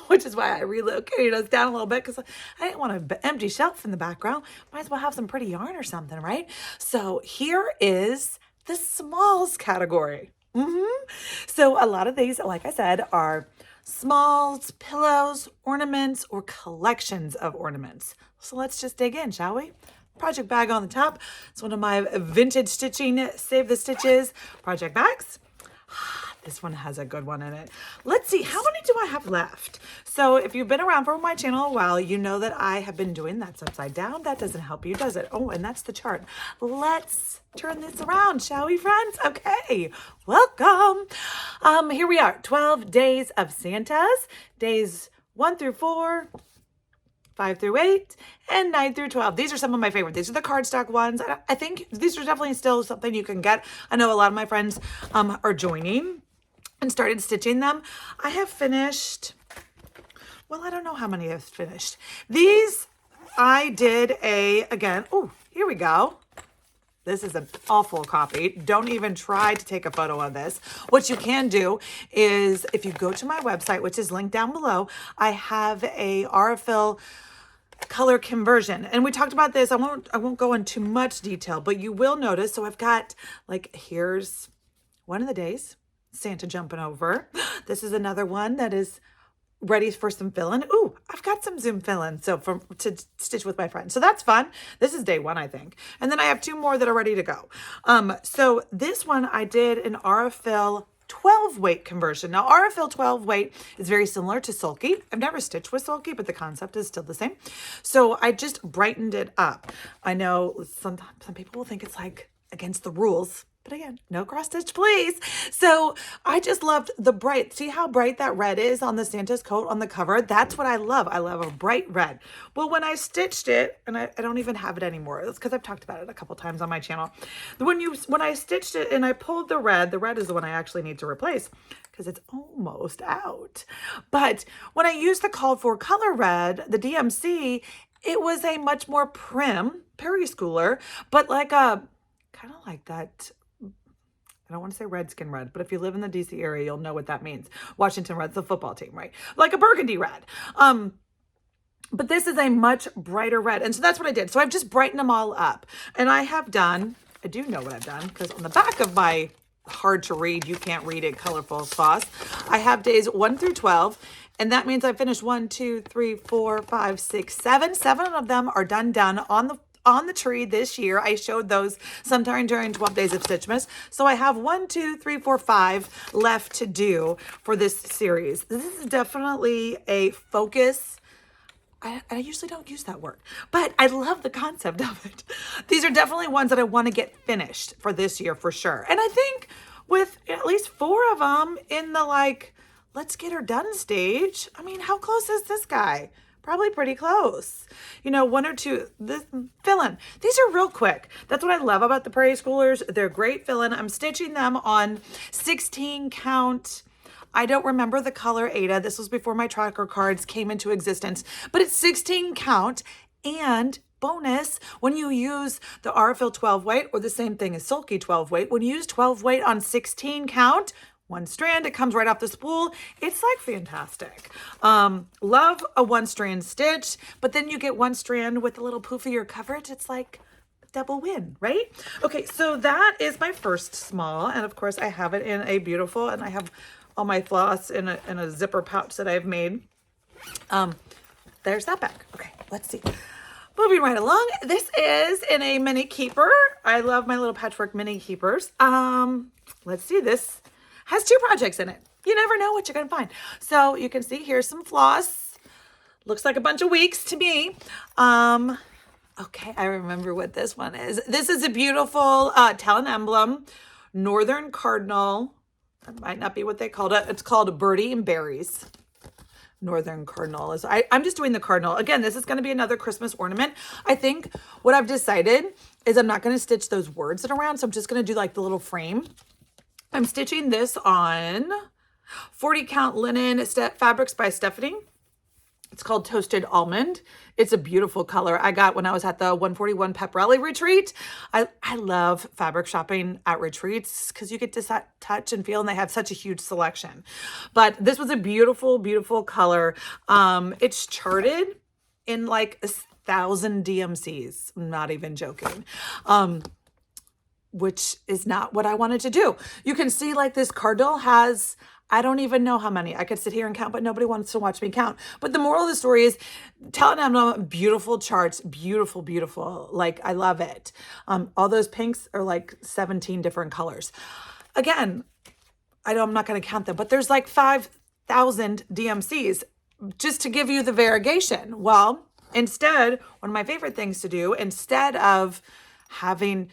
which is why I relocated us down a little bit because I didn't want an empty shelf in the background. Might as well have some pretty yarn or something, right? So here is the smalls category. So a lot of these, like I said, are smalls, pillows, ornaments, or collections of ornaments. So let's just dig in, shall we? Project bag on the top. It's one of my vintage stitching, save the stitches project bags. This one has a good one in it. Let's see, how many do I have left? So if you've been around for my channel a while, you know that I have been doing that's upside down. That doesn't help you, does it? Oh, and that's the chart. Let's turn this around, shall we, friends? Okay, welcome. Here we are, 12 days of Santas, days 1 through 4, 5 through 8, and 9 through 12. These are some of my favorite. These are the cardstock ones. I think these are definitely still something you can get. I know a lot of my friends are joining and started stitching them. I have finished, well, I don't know how many I've finished. These, I did again, oh, here we go. This is an awful copy. Don't even try to take a photo of this. What you can do is if you go to my website, which is linked down below, I have a Aurifil color conversion. And we talked about this. I won't go into much detail, but you will notice. So I've got, like, here's one of the days, Santa jumping over. This is another one that is ready for some fill-in. Ooh, I've got some zoom fill-in to stitch with my friend. So that's fun. This is day 1, I think. And then I have 2 more that are ready to go. So this one I did an Aurifil 12 weight conversion. Now Aurifil 12 weight is very similar to Sulky. I've never stitched with Sulky, but the concept is still the same. So I just brightened it up. I know some people will think it's like against the rules, but again, no cross stitch, please. So I just loved the bright. See how bright that red is on the Santa's coat on the cover? That's what I love. I love a bright red. Well, when I stitched it, and I don't even have it anymore. It's because I've talked about it a couple times on my channel. When I stitched it and I pulled the red is the one I actually need to replace because it's almost out. But when I used the called for color red, the DMC, it was a much more prim Prarie Schooler, but like a kind of like that. I don't want to say Redskin red, but if you live in the DC area, you'll know what that means. Washington Red's the football team, right? Like a burgundy red. But this is a much brighter red. And so that's what I did. So I've just brightened them all up. And I do know what I've done because on the back of my hard to read, you can't read it, colorful Floss, I have days 1 through 12. And that means I finished 1, 2, 3, 4, 5, 6, 7. 7 of them are done on on the tree this year. I showed those sometime during 12 Days of Stitchmas. So I have 1, 2, 3, 4, 5 left to do for this series. This is definitely a focus. I usually don't use that word, but I love the concept of it. These are definitely ones that I want to get finished for this year for sure. And I think with at least 4 of them in the like, let's get her done stage. I mean, how close is this guy? Probably pretty close. You know, 1 or 2, this fill-in. These are real quick. That's what I love about the Prarie Schoolers. They're great fill-in. I'm stitching them on 16 count. I don't remember the color Ada. This was before my tracker cards came into existence, but it's 16 count. And bonus, when you use the Aurifil 12 weight, or the same thing as Sulky 12 weight, when you use 12 weight on 16 count, 1 strand, it comes right off the spool. It's like fantastic. Love a 1 strand stitch, but then you get 1 strand with a little poofier coverage. It's like double win, right? Okay, so that is my first small. And of course I have it in a beautiful, and I have all my floss in a zipper pouch that I've made. There's that back. Okay, let's see. Moving right along. This is in a mini keeper. I love my little patchwork mini keepers. Let's see. This has 2 projects in it. You never know what you're going to find. So you can see here's some floss. Looks like a bunch of weeks to me. Okay, I remember what this one is. This is a beautiful Talon Emblem, Northern Cardinal. That might not be what they called it. It's called Birdie and Berries. Northern Cardinal is, I'm just doing the cardinal. Again, this is going to be another Christmas ornament. I think what I've decided is I'm not going to stitch those words around. So I'm just going to do like the little frame. I'm stitching this on 40 count linen fabrics by Stephanie. It's called Toasted Almond. It's a beautiful color I got when I was at the 141 Pep Rally retreat. I love fabric shopping at retreats because you get to touch and feel, and they have such a huge selection. But this was a beautiful, beautiful color. It's charted in like 1,000 DMCs. I'm not even joking. Which is not what I wanted to do. You can see like this cardinal has, I don't even know how many. I could sit here and count, but nobody wants to watch me count. But the moral of the story is, Talon Emblem, beautiful charts, beautiful, beautiful. Like, I love it. All those pinks are like 17 different colors. Again, I'm not going to count them, but there's like 5,000 DMCs just to give you the variegation. Well, instead, one of my favorite things to do, instead of having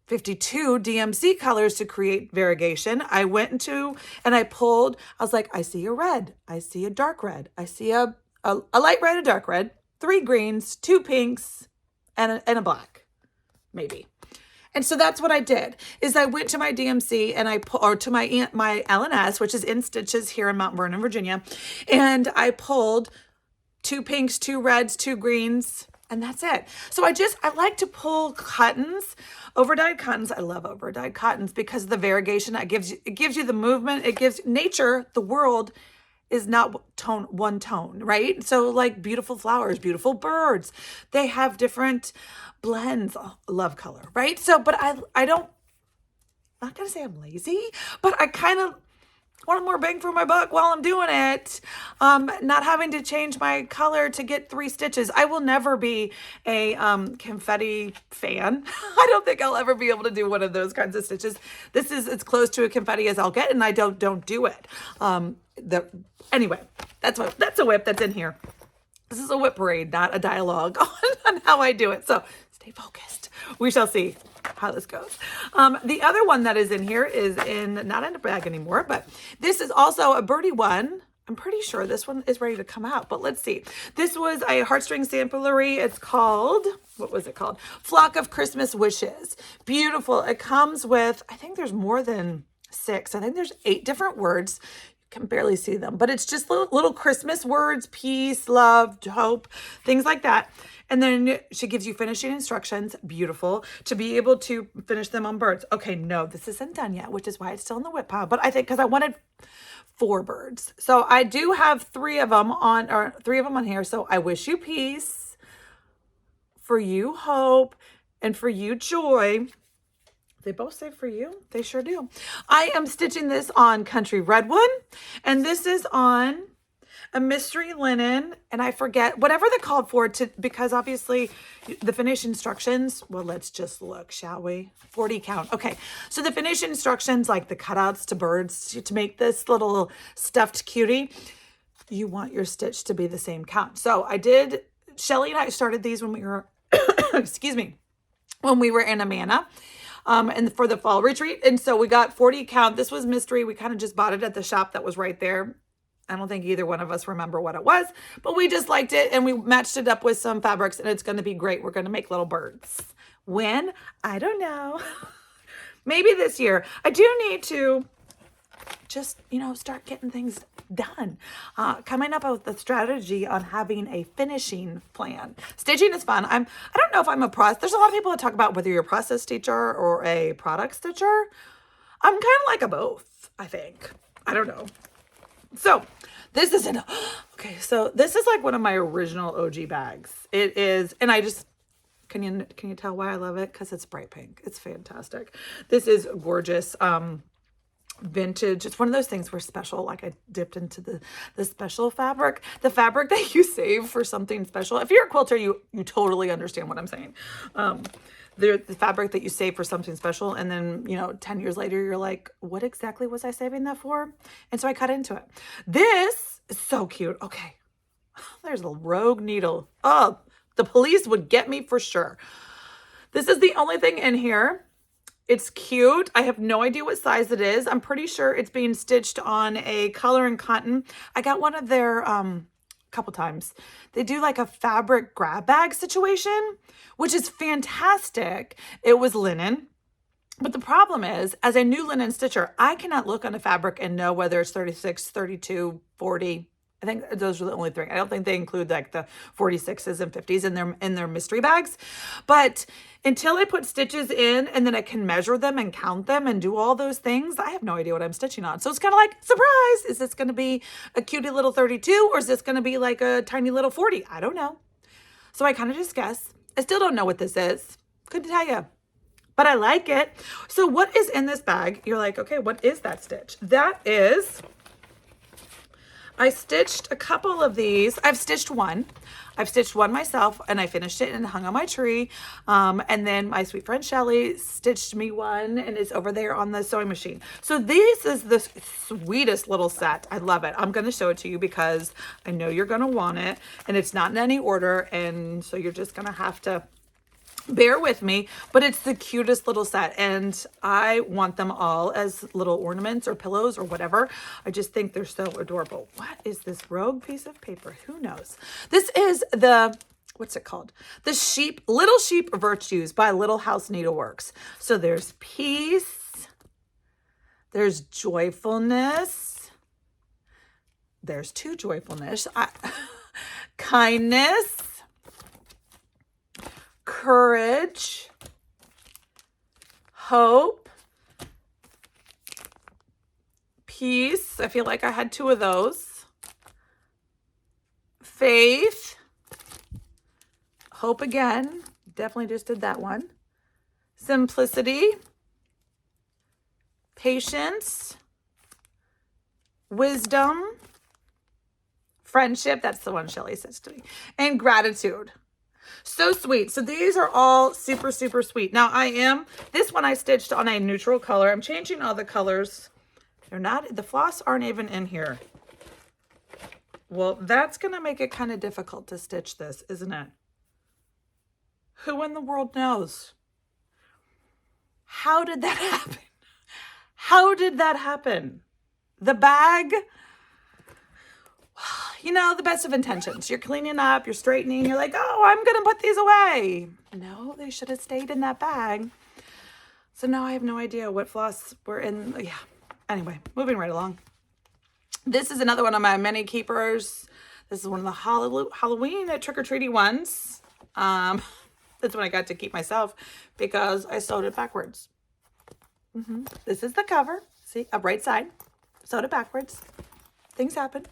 52 DMC colors to create variegation, I went into and I pulled, I was like, I see a red, I see a dark red, I see a light red, a dark red, 3 greens, 2 pinks, and a black, maybe. And so that's what I did, is I went to my DMC and or to my LNS, which is in Stitches here in Mount Vernon, Virginia, and I pulled 2 pinks, 2 reds, 2 greens, and that's it. So I like to pull cottons, overdyed cottons. I love overdyed cottons because of the variegation that it gives you the movement. It gives nature, the world is not one tone, right? So like beautiful flowers, beautiful birds, they have different blends. Oh, love color, right? So, but I don't, I'm not going to say I'm lazy, but I kind of want more bang for my buck while I'm doing it. Not having to change my color to get 3 stitches. I will never be a confetti fan. I don't think I'll ever be able to do one of those kinds of stitches. This is as close to a confetti as I'll get, and I don't do it. Anyway, that's a WIP that's in here. This is a WIP parade, not a dialogue on how I do it. So stay focused. We shall see how this goes. The other one that is in here is not in a bag anymore, but this is also a birdie one. I'm pretty sure this one is ready to come out, but let's see. This was a Heartstring Samplery. It's called, what was it called? Flock of Christmas Wishes. Beautiful. It comes with, I think there's more than 6. I think there's 8 different words. You can barely see them, but it's just little Christmas words, peace, love, hope, things like that. And then she gives you finishing instructions, beautiful, to be able to finish them on birds. Okay, no, this isn't done yet, which is why it's still in the WIP pile. But I think because I wanted 4 birds. So I do have 3 of them on here. So I wish you peace, for you hope, and for you joy. They both say for you. They sure do. I am stitching this on Country Redwood, and this is on a mystery linen, and I forget whatever they're called for because obviously the finish instructions, well, let's just look, shall we? 40 count. Okay. So the finish instructions, like the cutouts to birds to make this little stuffed cutie, you want your stitch to be the same count. So Shelly and I started these when we were, excuse me, when we were in Amana. And for the fall retreat. And so we got 40 count. This was mystery. We kind of just bought it at the shop that was right there. I don't think either one of us remember what it was, but we just liked it and we matched it up with some fabrics and it's going to be great. We're going to make little birds. When? I don't know. Maybe this year. I do need to just, start getting things done. Coming up with the strategy on having a finishing plan. Stitching is fun. I don't know if I'm there's a lot of people that talk about whether you're a process stitcher or a product stitcher. I'm kind of like a both, I think. I don't know. So this is so this is like one of my original OG bags. It is, and I just, can you tell why I love it? Because it's bright pink. It's fantastic. This is gorgeous. Vintage. It's one of those things where special, like I dipped into the special fabric, the fabric that you save for something special. If you're a quilter, you totally understand what I'm saying. The fabric that you save for something special, and then 10 years later you're like, what exactly was I saving that for? And so I cut into it. This is so cute. Okay, there's a rogue needle. Oh, the police would get me for sure. This is the only thing in here. It's cute. I have no idea what size it is. I'm pretty sure it's being stitched on a color and cotton. I got one of their couple times. They do like a fabric grab bag situation, which is fantastic. It was linen. But the problem is, as a new linen stitcher, I cannot look on a fabric and know whether it's 36, 32, 40. I think those are the only three. I don't think they include like the 46s and 50s in their mystery bags. But until I put stitches in and then I can measure them and count them and do all those things, I have no idea what I'm stitching on. So it's kind of like, surprise, is this going to be a cutie little 32 or is this going to be like a tiny little 40? I don't know. So I kind of just guess. I still don't know what this is. Couldn't tell you. But I like it. So what is in this bag? You're like, okay, what is that stitch? That is... I stitched a couple of these. I've stitched one myself and I finished it and hung on my tree. And then my sweet friend Shelly stitched me one and it's over there on the sewing machine. So this is the sweetest little set. I love it. I'm going to show it to you because I know you're going to want it and it's not in any order. And so you're just going to have to bear with me, but it's the cutest little set and I want them all as little ornaments or pillows or whatever. I just think they're so adorable. What is this rogue piece of paper? Who knows? This is what's it called? The Little Sheep Virtues by Little House Needleworks. So there's peace, there's joyfulness, there's two joyfulness, kindness, courage, hope, peace. I feel like I had two of those. Faith, hope again. Definitely just did that one. Simplicity, patience, wisdom, friendship. That's the one Shelly says to me. And gratitude. So sweet. So these are all super, super sweet. Now this one I stitched on a neutral color. I'm changing all the colors. The floss aren't even in here. Well, that's going to make it kind of difficult to stitch this, isn't it? Who in the world knows? How did that happen? How did that happen? The bag... the best of intentions. You're cleaning up, you're straightening, you're like, oh, I'm going to put these away. No, they should have stayed in that bag. So now I have no idea what floss were in. Yeah. Anyway, moving right along. This is another one of my many keepers. This is one of the Halloween trick-or-treaty ones. That's when I got to keep myself because I sewed it backwards. This is the cover. See, up right side. Sewed it backwards. Things happen.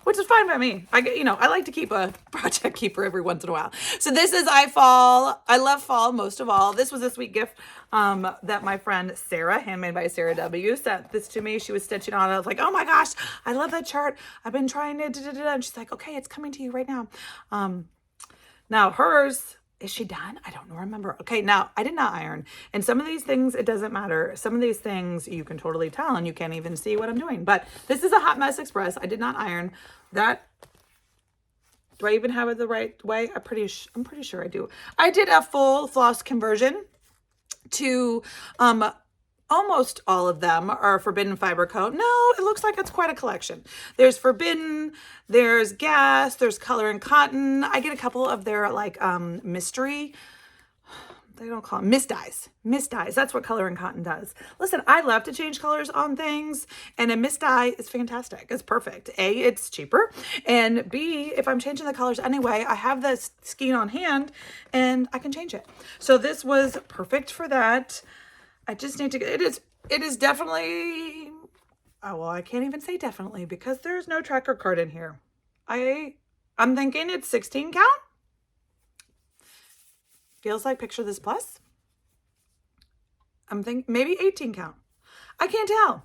which is fine by me. I like to keep a project keeper every once in a while. So this is I love fall most of all. This was a sweet gift that my friend Sarah, handmade by Sarah W, sent this to me. She was stitching on it. I was like, oh my gosh, I love that chart. I've been trying to and she's like, okay, it's coming to you right now. Now hers, is she done? I don't remember. Okay, now I did not iron. And some of these things, it doesn't matter. Some of these things you can totally tell and you can't even see what I'm doing. But this is a Hot Mess Express. I did not iron. That, do I even have it the right way? I'm pretty sure I do. I did a full floss conversion to almost all of them are Forbidden Fiber Coat. No, it looks like it's quite a collection. There's Forbidden, there's Gas, there's Color and Cotton. I get a couple of their like mystery, they don't call them misdyes. Misdyes, that's what Color and Cotton does. Listen, I love to change colors on things, and a misdye is fantastic. It's perfect. A, it's cheaper, and B, if I'm changing the colors anyway, I have this skein on hand and I can change it. So this was perfect for that. I just need to get, it is definitely, oh, well, I can't even say definitely because there's no tracker card in here. I'm thinking it's 16 count. Feels like Picture This Plus. I'm thinking maybe 18 count. I can't tell.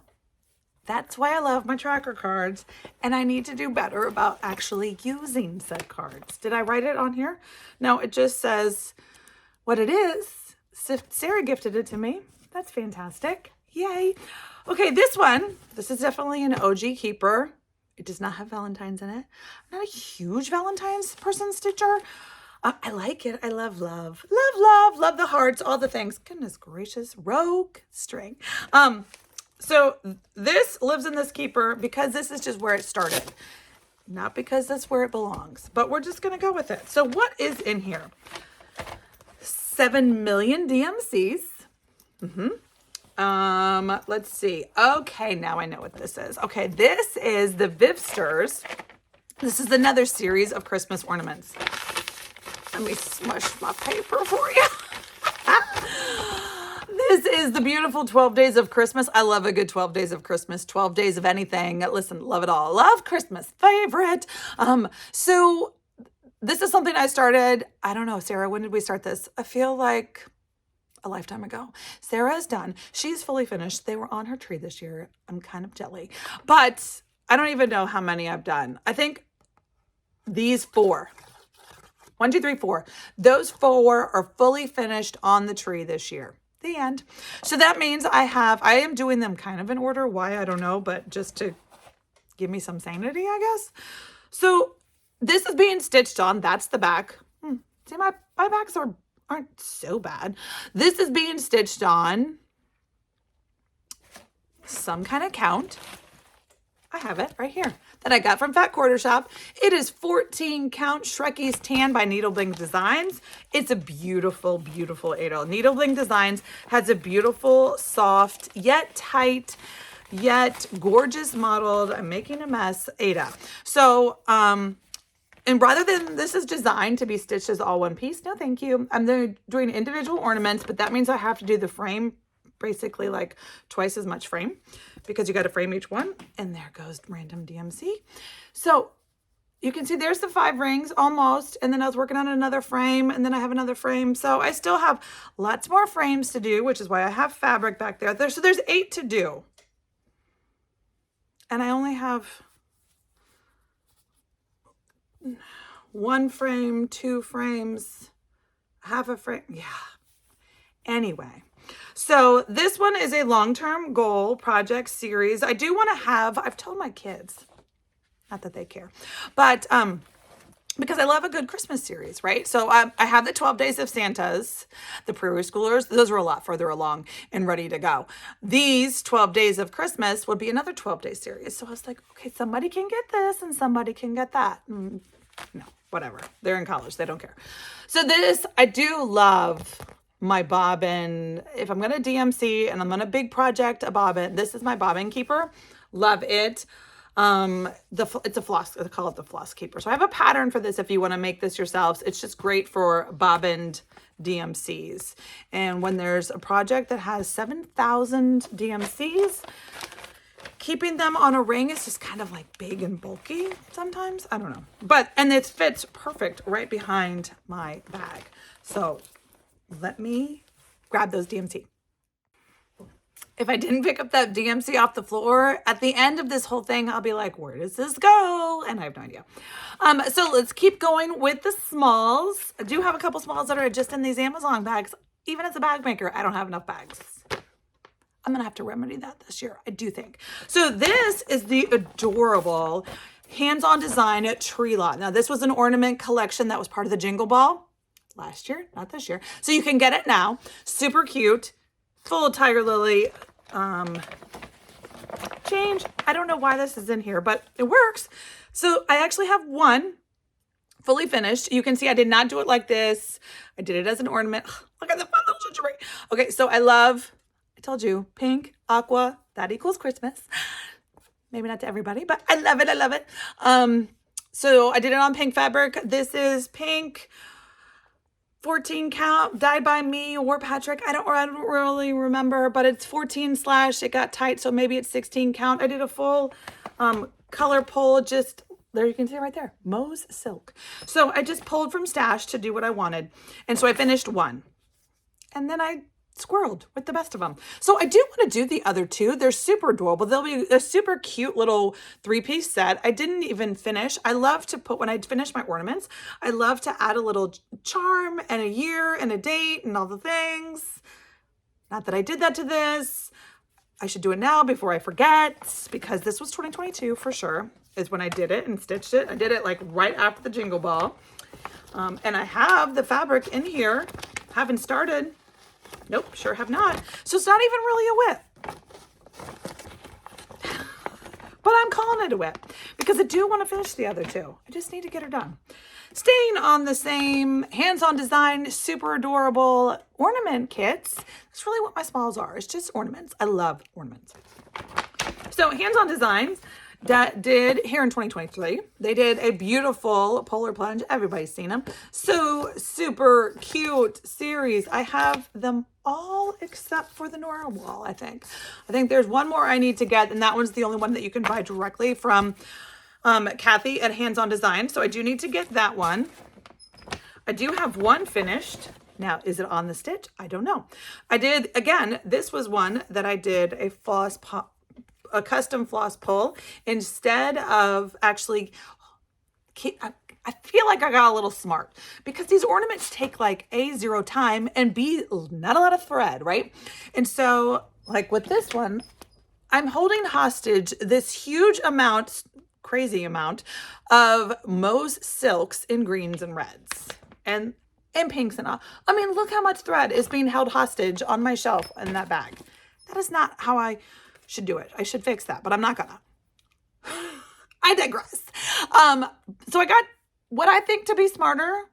That's why I love my tracker cards, and I need to do better about actually using said cards. Did I write it on here? No, it just says what it is. Sarah gifted it to me. That's fantastic. Yay. Okay, this is definitely an OG keeper. It does not have Valentine's in it. I'm not a huge Valentine's person stitcher. I like it. I love the hearts, all the things. Goodness gracious, Rogue string. So this lives in this keeper because this is just where it started. Not because that's where it belongs, but we're just going to go with it. So what is in here? 7 million DMCs. Let's see. Okay, now I know what this is. Okay, this is the Vivsters. This is another series of Christmas ornaments. Let me smush my paper for you. This is the beautiful 12 Days of Christmas. I love a good 12 Days of Christmas, 12 days of anything. Listen, love it all. Love Christmas, favorite. So this is something I started, I don't know, Sarah, when did we start this? I feel like a lifetime ago. Sarah is done. She's fully finished. They were on her tree this year. I'm kind of jelly, but I don't even know how many I've done. I think these 4. 1, 2, 3, 4. Those 4 are fully finished on the tree this year. The end. So that means I am doing them kind of in order. Why? I don't know, but just to give me some sanity, I guess. So this is being stitched on. That's the back. See, my backs aren't so bad. This is being stitched on some kind of count. I have it right here that I got from Fat QuarterShop. It is 14 count Shrekie's Tan by Needlebling Designs. It's a beautiful, beautiful Adel. Needlebling Designs has a beautiful, soft, yet tight, yet gorgeous modeled, I'm making a mess, Ada. So, and rather than, this is designed to be stitched as all one piece. No, thank you. I'm doing individual ornaments, but that means I have to do the frame, basically like twice as much frame, because you got to frame each one. And there goes random DMC. So you can see there's the 5 rings almost. And then I was working on another frame, and then I have another frame. So I still have lots more frames to do, which is why I have fabric back there. So there's 8 to do. And I only have 1 frame, 2 frames, half a frame. Yeah. Anyway. So this one is a long-term goal project series. I do want to have, I've told my kids, not that they care, but because I love a good Christmas series, right? So I have the 12 Days of Santas, the Prarie Schoolers. Those are a lot further along and ready to go. These 12 Days of Christmas would be another 12-day series. So I was like, okay, somebody can get this and somebody can get that. No, whatever. They're in college. They don't care. So this, I do love my bobbin. If I'm going to DMC and I'm on a big project, a bobbin, this is my bobbin keeper. Love it. It's a floss, I call it the floss keeper. So I have a pattern for this if you want to make this yourselves. It's just great for bobbined DMCs. And when there's a project that has 7,000 DMCs, keeping them on a ring is just kind of like big and bulky sometimes. I don't know. But, and it fits perfect right behind my bag. So let me grab those DMC. If I didn't pick up that DMC off the floor, at the end of this whole thing, I'll be like, where does this go? And I have no idea. So let's keep going with the smalls. I do have a couple smalls that are just in these Amazon bags. Even as a bag maker, I don't have enough bags. I'm going to have to remedy that this year, I do think. So this is the adorable hands-on design tree lot. Now, this was an ornament collection that was part of the Jingle Ball last year, not this year. So you can get it now. Super cute. Full Tiger Lily change. I don't know why this is in here, but it works. So I actually have one fully finished. You can see I did not do it like this. I did it as an ornament. Look at the fun little gingerbread. Okay, so I told you, pink, aqua, that equals Christmas. Maybe not to everybody, but I love it. I love it. So I did it on pink fabric. This is pink. 14 count, dyed by me or Patrick. I don't really remember, but it's 14 / it got tight, so maybe it's 16 count. I did a full color pull, just there you can see it right there, Mo's Silk. So I just pulled from stash to do what I wanted. And so I finished one. And then I squirreled with the best of them. So I do want to do the other two. They're super adorable. They'll be a super cute little 3-piece set. I didn't even finish. I love to put, when I finish my ornaments, I love to add a little charm and a year and a date and all the things. Not that I did that to this. I should do it now before I forget, because this was 2022 for sure, is when I did it and stitched it. I did it like right after the Jingle Ball. And I have the fabric in here. Haven't started. Nope, sure have not. So it's not even really a WIP. But I'm calling it a WIP because I do want to finish the other two. I just need to get her done. Staying on the same hands-on design, super adorable ornament kits. That's really what my smalls are. It's just ornaments. I love ornaments. So hands-on designs that did here in 2023. They did a beautiful polar plunge. Everybody's seen them. So super cute series. I have them all except for the Nora wall, I think. I think there's one more I need to get, and that one's the only one that you can buy directly from Kathy at Hands On Design. So I do need to get that one. I do have one finished. Now, is it on the stitch? I don't know. I did, again, this was one that I did a custom floss pull instead of actually, I feel like I got a little smart because these ornaments take like A, 0 time and B, not a lot of thread, right? And so like with this one, I'm holding hostage this huge amount, crazy amount of Mo's silks in greens and reds and pinks and all. I mean, look how much thread is being held hostage on my shelf in that bag. That is not how I should do it. I should fix that, but I'm not gonna. I digress. So I got what I think to be smarter,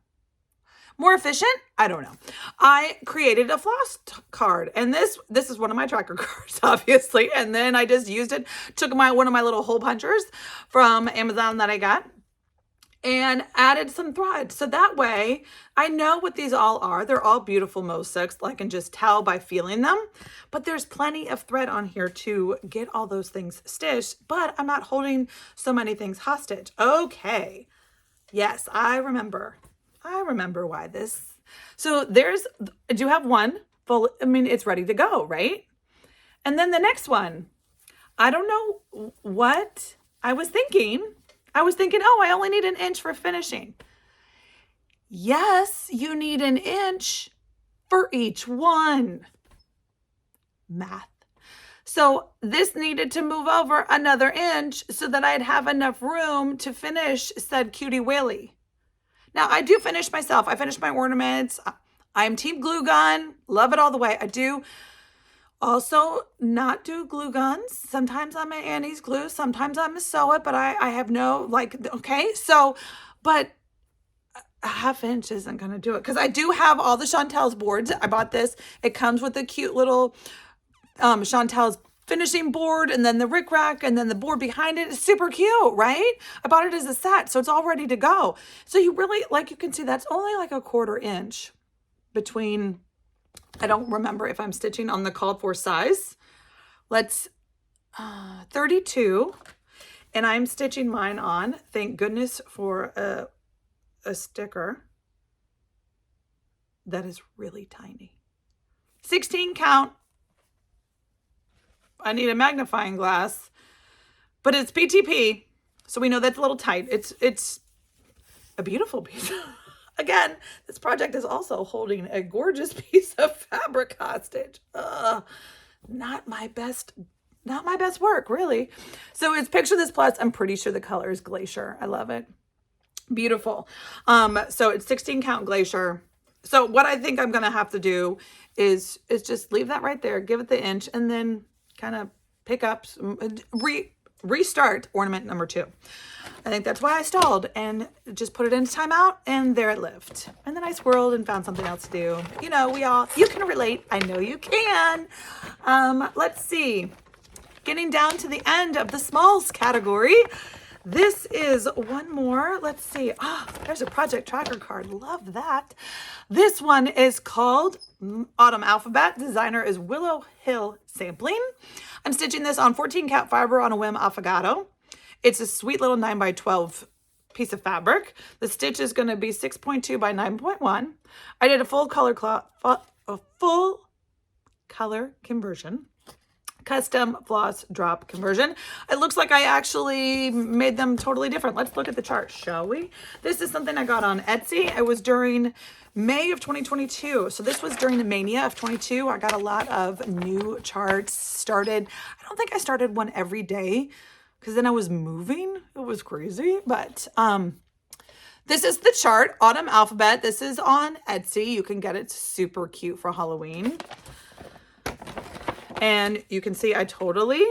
more efficient. I don't know. I created a floss card, and this is one of my tracker cards, obviously. And then I just used it, took one of my little hole punchers from Amazon that I got, and added some thread. So that way I know what these all are. They're all beautiful mosaics. I can just tell by feeling them, but there's plenty of thread on here to get all those things stitched, but I'm not holding so many things hostage. Okay. Yes, I remember why this. So I do have one full, I mean, it's ready to go, right? And then the next one, I don't know what I was thinking. Oh, I only need an inch for finishing. Yes, you need an inch for each one. Math. So this needed to move over another inch so that I'd have enough room to finish said cutie whaley. Now I do finish myself. I finish my ornaments. I'm team glue gun. Love it all the way. I do also not do glue guns. Sometimes I'm an Annie's glue. Sometimes I'm a sew it, but I have no, okay. So, but a ½ inch isn't going to do it because I do have all the Chantel's boards. I bought this. It comes with a cute little Chantel's finishing board and then the rickrack and then the board behind it. It's super cute, right? I bought it as a set, so it's all ready to go. So you really, you can see that's only like a ½ inch between. I don't remember if I'm stitching on the called for size. Let's 32, and I'm stitching mine on, thank goodness for a sticker that is really tiny. 16 count. I need a magnifying glass, but it's PTP, so we know that's a little tight. It's a beautiful piece. Again, this project is also holding a gorgeous piece of fabric hostage. Not my best work, really. So it's Picture This Plus. I'm pretty sure the color is Glacier. I love it. Beautiful. So it's 16 count Glacier. So what I think I'm going to have to do is just leave that right there, give it the inch, and then kind of pick up, restart ornament number 2. I think that's why I stalled and just put it into timeout, and there it lived. And then I swirled and found something else to do. You know, you can relate. I know you can. Let's see. Getting down to the end of the smalls category. This is one more. Let's see. There's a project tracker card. Love that. This one is called Autumn Alphabet. Designer is Willow Hill Sampling. I'm stitching this on 14 count fiber on a whim affogato. It's a sweet little 9x12 piece of fabric. The stitch is going to be 6.2 by 9.1. I did a full color conversion. Custom floss drop conversion. It looks like I actually made them totally different. Let's look at the chart, shall we? This is something I got on Etsy. It was during May of 2022. So this was during the mania of 22. I got a lot of new charts started. I don't think I started one every day because then I was moving. It was crazy. But this is the chart, Autumn Alphabet. This is on Etsy. You can get it super cute for Halloween. And you can see I totally,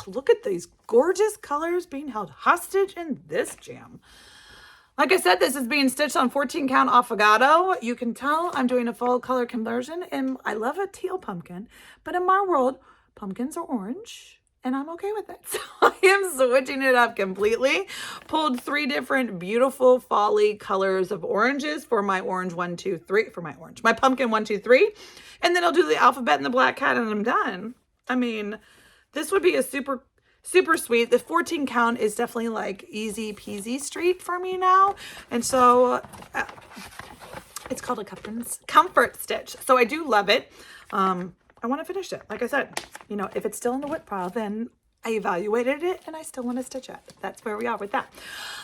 look at these gorgeous colors being held hostage in this jam. Like I said, this is being stitched on 14 count affogato. You can tell I'm doing a full color conversion, and I love a teal pumpkin, but in my world, pumpkins are orange, and I'm okay with it. So I am switching it up completely. Pulled 3 different beautiful folly colors of oranges for my orange 1, 2, 3, my pumpkin 1, 2, 3. And then I'll do the alphabet and the black cat and I'm done. I mean, this would be a super sweet. The 14 count is definitely like easy peasy street for me now. And so it's called a comfort stitch. So I do love it. I want to finish it. Like I said, you know, if it's still in the WIP pile, then I evaluated it and I still want to stitch it. That's where we are with that.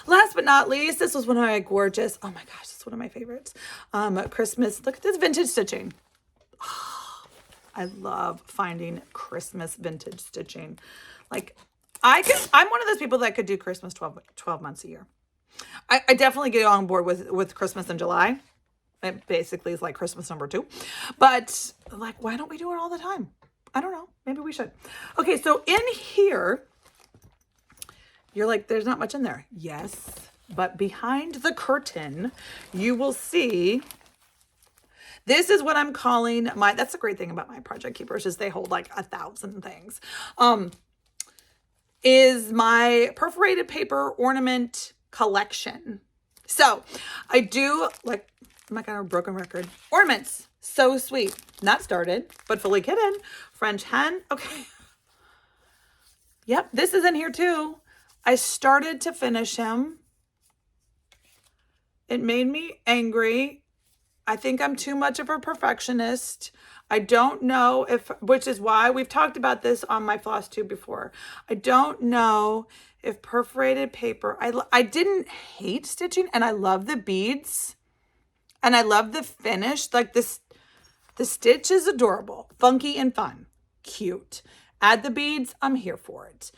Last but not least, this was one of my gorgeous, oh my gosh, this is one of my favorites. Christmas, look at this vintage stitching. I love finding Christmas vintage stitching. Like I'm one of those people that could do Christmas 12 months a year. I definitely get on board with Christmas in July. It basically is like Christmas number 2. But like, why don't we do it all the time? I don't know. Maybe we should. Okay, so in here, you're like, there's not much in there. Yes, but behind the curtain, you will see. This is what I'm calling that's the great thing about my project keepers is they hold like 1,000 things. Is my perforated paper ornament collection. So I do like, I'm not gonna broken record. Ornaments, so sweet. Not started, but fully kitted. French hen, okay. Yep, this is in here too. I started to finish him. It made me angry. I think I'm too much of a perfectionist. I don't know which is why we've talked about this on my Flosstube before. I don't know if perforated paper, I didn't hate stitching and I love the beads and I love the finish. Like this, the stitch is adorable, funky and fun, cute. Add the beads, I'm here for it.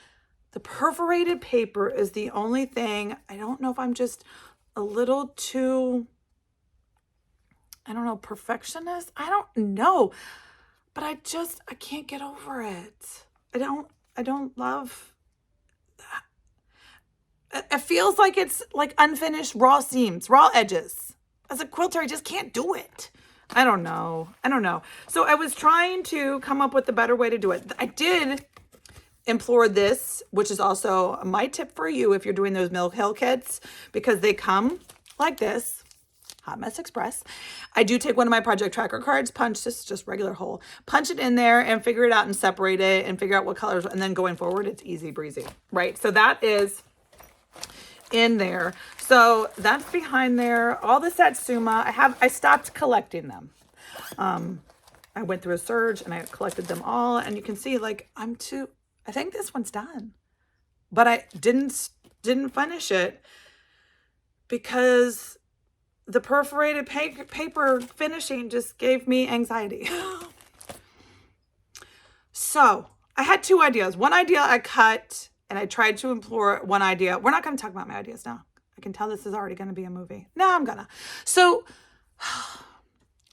The perforated paper is the only thing. I don't know if I'm just a little too, I don't know, perfectionist. I don't know, but I can't get over it. I don't love that. It feels like it's like unfinished raw seams, raw edges. As a quilter, I just can't do it. I don't know. So I was trying to come up with a better way to do it. I did implore this, which is also my tip for you if you're doing those Mill Hill kits, because they come like this. Hot Mess Express. I do take one of my project tracker cards, punch this, just regular hole, punch it in there and figure it out and separate it and figure out what colors. And then going forward, it's easy breezy, right? So that is in there. So that's behind there. All the Satsuma, I stopped collecting them. I went through a surge and I collected them all. And you can see like, I think this one's done, but I didn't finish it because the perforated paper finishing just gave me anxiety. So I had two ideas. One idea I cut and I tried to implore one idea. We're not going to talk about my ideas now. I can tell this is already going to be a movie. No, I'm gonna. So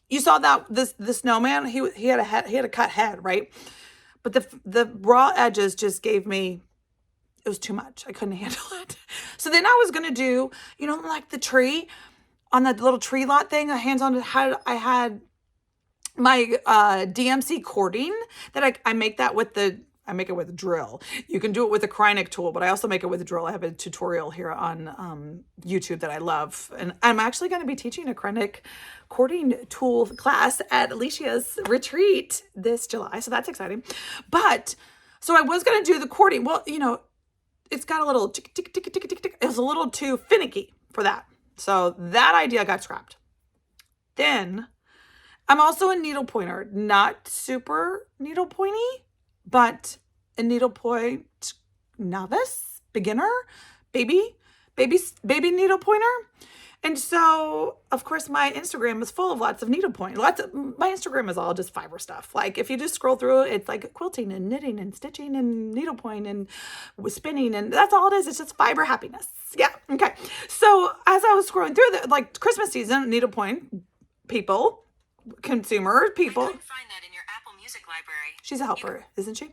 you saw that the snowman, he had a cut head, right? But the raw edges just gave me, it was too much. I couldn't handle it. So then I was going to do, you know, like the tree on that little tree lot thing, I had my DMC cording that I make that with I make it with a drill. You can do it with a Krynic tool, but I also make it with a drill. I have a tutorial here on YouTube that I love. And I'm actually going to be teaching a Krynic cording tool class at Alicia's retreat this July. So that's exciting. But, so I was going to do the cording. Well, you know, it's got a little tick, tick, tick, tick, tick, tick. It was a little too finicky for that. So that idea got scrapped. Then I'm also a needle pointer, not super needle pointy, but a needlepoint novice, beginner, baby needle pointer. And so, of course, my Instagram is full of lots of needlepoint. My Instagram is all just fiber stuff. Like if you just scroll through it, it's like quilting and knitting and stitching and needlepoint and spinning, and that's all it is. It's just fiber happiness. Yeah. Okay. So as I was scrolling through the like Christmas season, needlepoint people, consumer people. I couldn't find that in your Apple Music library. She's a helper, isn't she?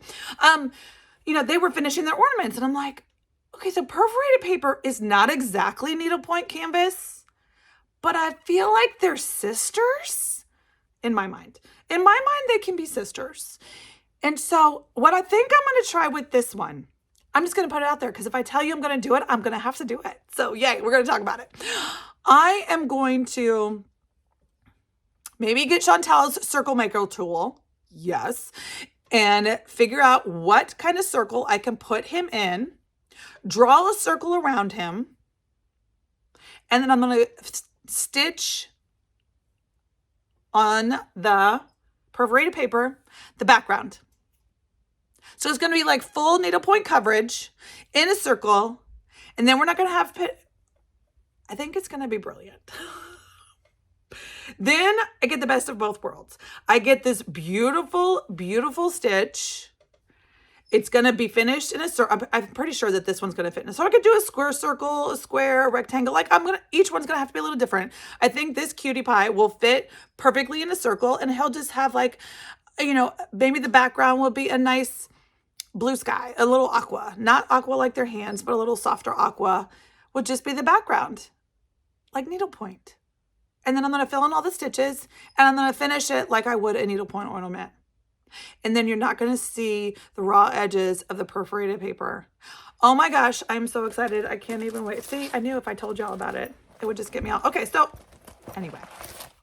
You know, they were finishing their ornaments, and I'm like, okay, so perforated paper is not exactly needlepoint canvas, but I feel like they're sisters in my mind. In my mind, they can be sisters. And so what I think I'm going to try with this one, I'm just going to put it out there because if I tell you I'm going to do it, I'm going to have to do it. So yay, we're going to talk about it. I am going to maybe get Chantel's circle maker tool. Yes. And figure out what kind of circle I can put him in, draw a circle around him, and then I'm going to stitch on the perforated paper, the background. So it's going to be like full needlepoint coverage in a circle. And then we're not going to have, I think it's going to be brilliant. Then I get the best of both worlds. I get this beautiful, beautiful stitch. It's going to be finished in a circle. I'm pretty sure that this one's going to fit in. So I could do a square circle, a square, a rectangle. Like each one's going to have to be a little different. I think this cutie pie will fit perfectly in a circle, and he'll just have like, you know, maybe the background will be a nice blue sky, a little aqua, not aqua like their hands, but a little softer aqua would just be the background, like needlepoint. And then I'm going to fill in all the stitches, and I'm going to finish it like I would a needlepoint ornament. And then you're not going to see the raw edges of the perforated paper. Oh my gosh, I'm so excited. I can't even wait. See, I knew if I told y'all about it, it would just get me all. Okay, so anyway,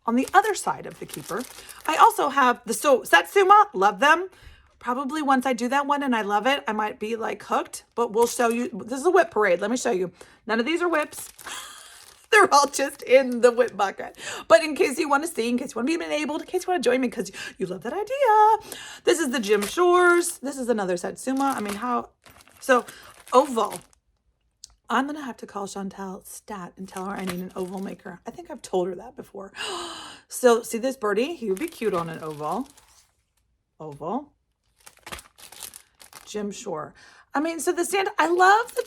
on the other side of the keeper, I also have the Satsuma, love them. Probably once I do that one and I love it, I might be like hooked, but we'll show you. This is a WIP Parade. Let me show you. None of these are WIPs. They're all just in the WIP bucket. But in case you want to see, in case you want to be enabled, in case you want to join me because you love that idea. This is the Jim Shores. This is another Satsuma. I mean, how? So, oval. I'm going to have to call Chantel Stat and tell her I need an oval maker. I think I've told her that before. So, see this birdie? He would be cute on an oval. Oval. Jim Shore. I mean, so the stand, I love the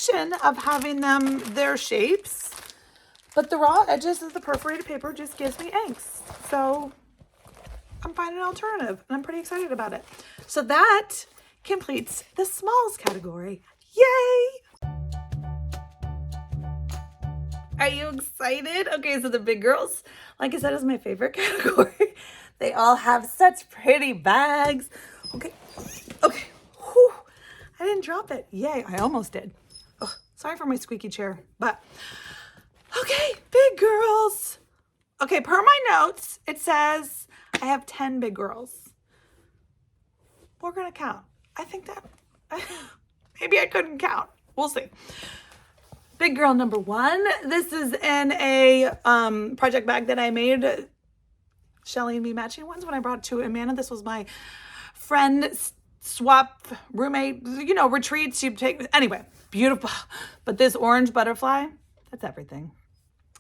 dimension of having them, their shapes, but the raw edges of the perforated paper just gives me angst. So I'm finding an alternative, and I'm pretty excited about it. So that completes the smalls category. Yay! Are you excited? Okay, so the big girls, like I said, is my favorite category. They all have such pretty bags. Okay. Whew. I didn't drop it. Yay, I almost did. Oh, sorry for my squeaky chair, but okay. Okay, big girls. Okay, per my notes, it says I have 10 big girls. We're going to count. I think that maybe I couldn't count. We'll see. Big girl number 1. This is in a project bag that I made. Shelly and me matching ones when I brought it to Amanda. This was my friend swap roommate, you know, retreats. You take, anyway, beautiful. But this orange butterfly, that's everything.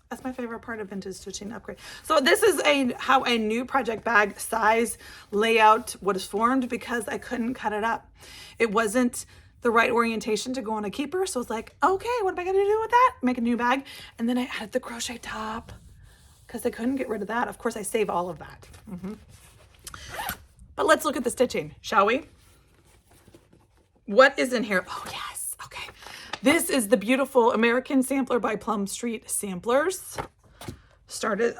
That's my favorite part of vintage stitching upgrade. So this is how a new project bag size layout was formed because I couldn't cut it up. It wasn't the right orientation to go on a keeper. So it's like, okay, what am I going to do with that? Make a new bag. And then I added the crochet top because I couldn't get rid of that. Of course, I save all of that. But let's look at the stitching, shall we? What is in here? Oh, yes. Okay. This is the beautiful American Sampler by Plum Street Samplers.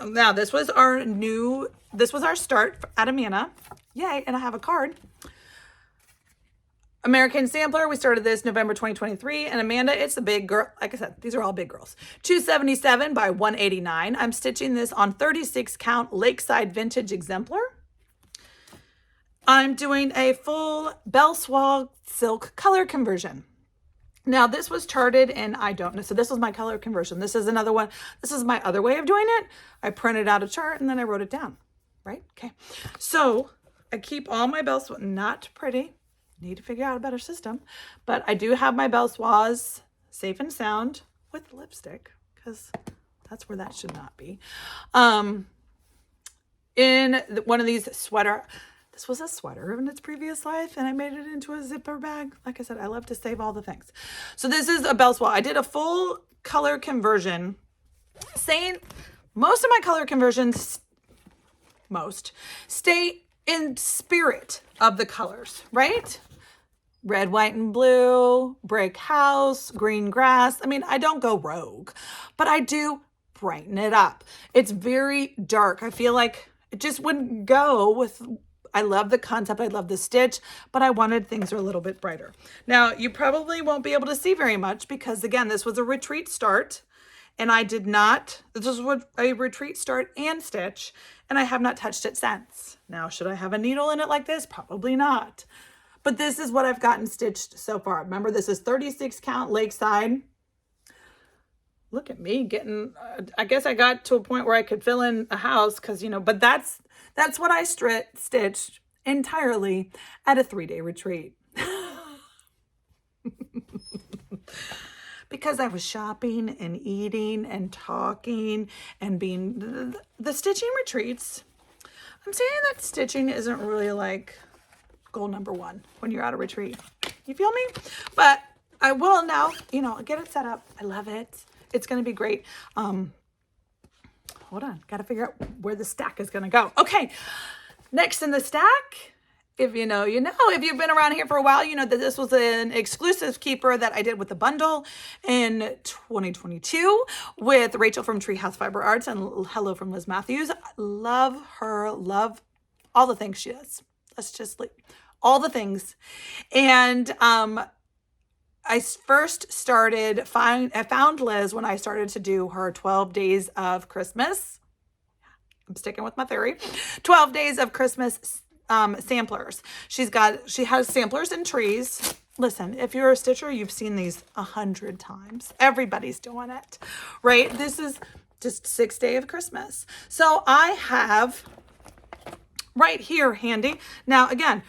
Now, this was our start at Amanda. Yay, and I have a card. American Sampler, we started this November 2023, and Amanda, it's a big girl. Like I said, these are all big girls. 277 by 189. I'm stitching this on 36 count Lakeside Vintage Exemplar. I'm doing a full Belle silk color conversion. Now, this was charted and I don't know. So this was my color conversion. This is another one. This is my other way of doing it. I printed out a chart and then I wrote it down, right? Okay. So I keep all my Belle, not pretty. Need to figure out a better system, but I do have my Belle Soirs safe and sound with lipstick because that's where that should not be. In one of these sweater, this was a sweater in its previous life and I made it into a zipper bag. Like I said, I love to save all the things. So this is a Belle Soir. I did a full color conversion, saying most of my color conversions, stay in spirit of the colors, right? Red, white, and blue, brick house, green grass. I mean, I don't go rogue, but I do brighten it up. It's very dark. I feel like it just wouldn't go with, I love the concept. I love the stitch, but I wanted things a little bit brighter. Now, you probably won't be able to see very much because, again, this was a retreat start, and I did not, this was a retreat start and stitch, and I have not touched it since. Now, should I have a needle in it like this? Probably not. But this is what I've gotten stitched so far. Remember, this is 36 count Lakeside. Look at me getting, I guess I got to a point where I could fill in a house because, you know, but that's what I stitched entirely at a 3-day retreat. Because I was shopping and eating and talking and being the stitching retreats. I'm saying that stitching isn't really like goal number 1 when you're at a retreat. You feel me? But I will now, you know, get it set up. I love it. It's going to be great. Hold on. Got to figure out where the stack is going to go. Okay. Next in the stack, if you know, you know. If you've been around here for a while, you know that this was an exclusive keeper that I did with the bundle in 2022 with Rachel from Treehouse Fiber Arts and hello from Liz Mathews. Love her. Love all the things she does. Let's just leave. All the things. And I first started, I found Liz when I started to do her 12 days of Christmas. I'm sticking with my theory. 12 days of Christmas samplers. She has samplers and trees. Listen, if you're a stitcher, you've seen these 100 times. Everybody's doing it, right? This is just 6th day of Christmas. So I have right here handy. Now, again,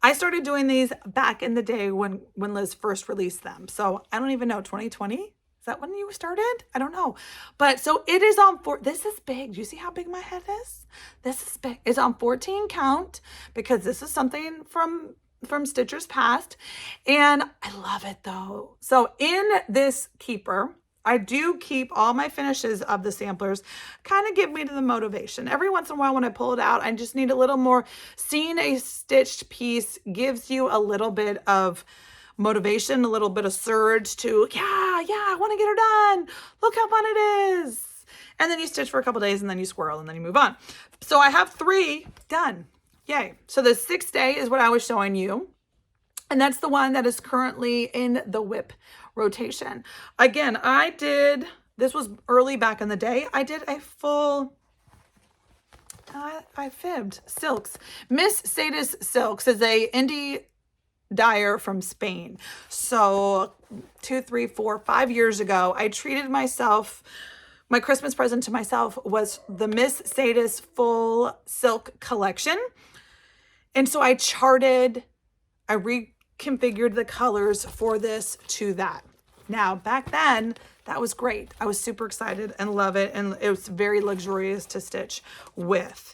I started doing these back in the day when Liz first released them. So I don't even know, 2020? Is that when you started? I don't know. But so it is on this is big. Do you see how big my head is? This is big. It's on 14 count because this is something from Stitcher's past. And I love it though. So in this keeper, I do keep all my finishes of the samplers, kind of give me the motivation. Every once in a while when I pull it out, I just need a little more. Seeing a stitched piece gives you a little bit of motivation, a little bit of surge to, yeah, I want to get her done. Look how fun it is. And then you stitch for a couple days and then you swirl and then you move on. So I have 3 done. Yay. So the 6th day is what I was showing you. And that's the one that is currently in the WIP rotation. Again, I did this was early back in the day. I did a full, I fibbed, silks. Miss Sadis Silks is a indie dyer from Spain. So 2, 3, 4, 5 years ago, I treated myself, my Christmas present to myself was the Miss Sadis full silk collection. And so I reconfigured the colors for this to that. Now, back then, that was great. I was super excited and love it. And it was very luxurious to stitch with.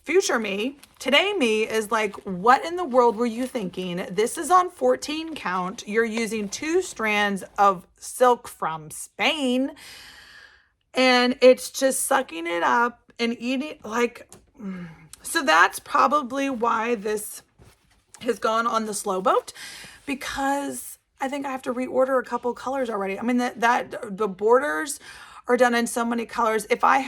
Future me, today me is like, what in the world were you thinking? This is on 14 count. You're using 2 strands of silk from Spain. And it's just sucking it up and eating like... So that's probably why this has gone on the slow boat, because I think I have to reorder a couple colors already. I mean, the borders are done in so many colors. If I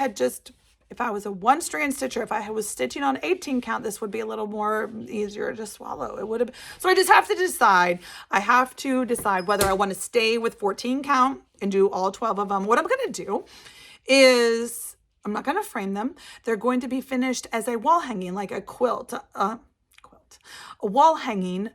was a 1-strand stitcher, if I was stitching on 18 count, this would be a little more easier to swallow. It would have. So I just have to decide. I have to decide whether I want to stay with 14 count and do all 12 of them. What I'm going to do is, I'm not going to frame them. They're going to be finished as a wall hanging, like a quilt, a wall hanging,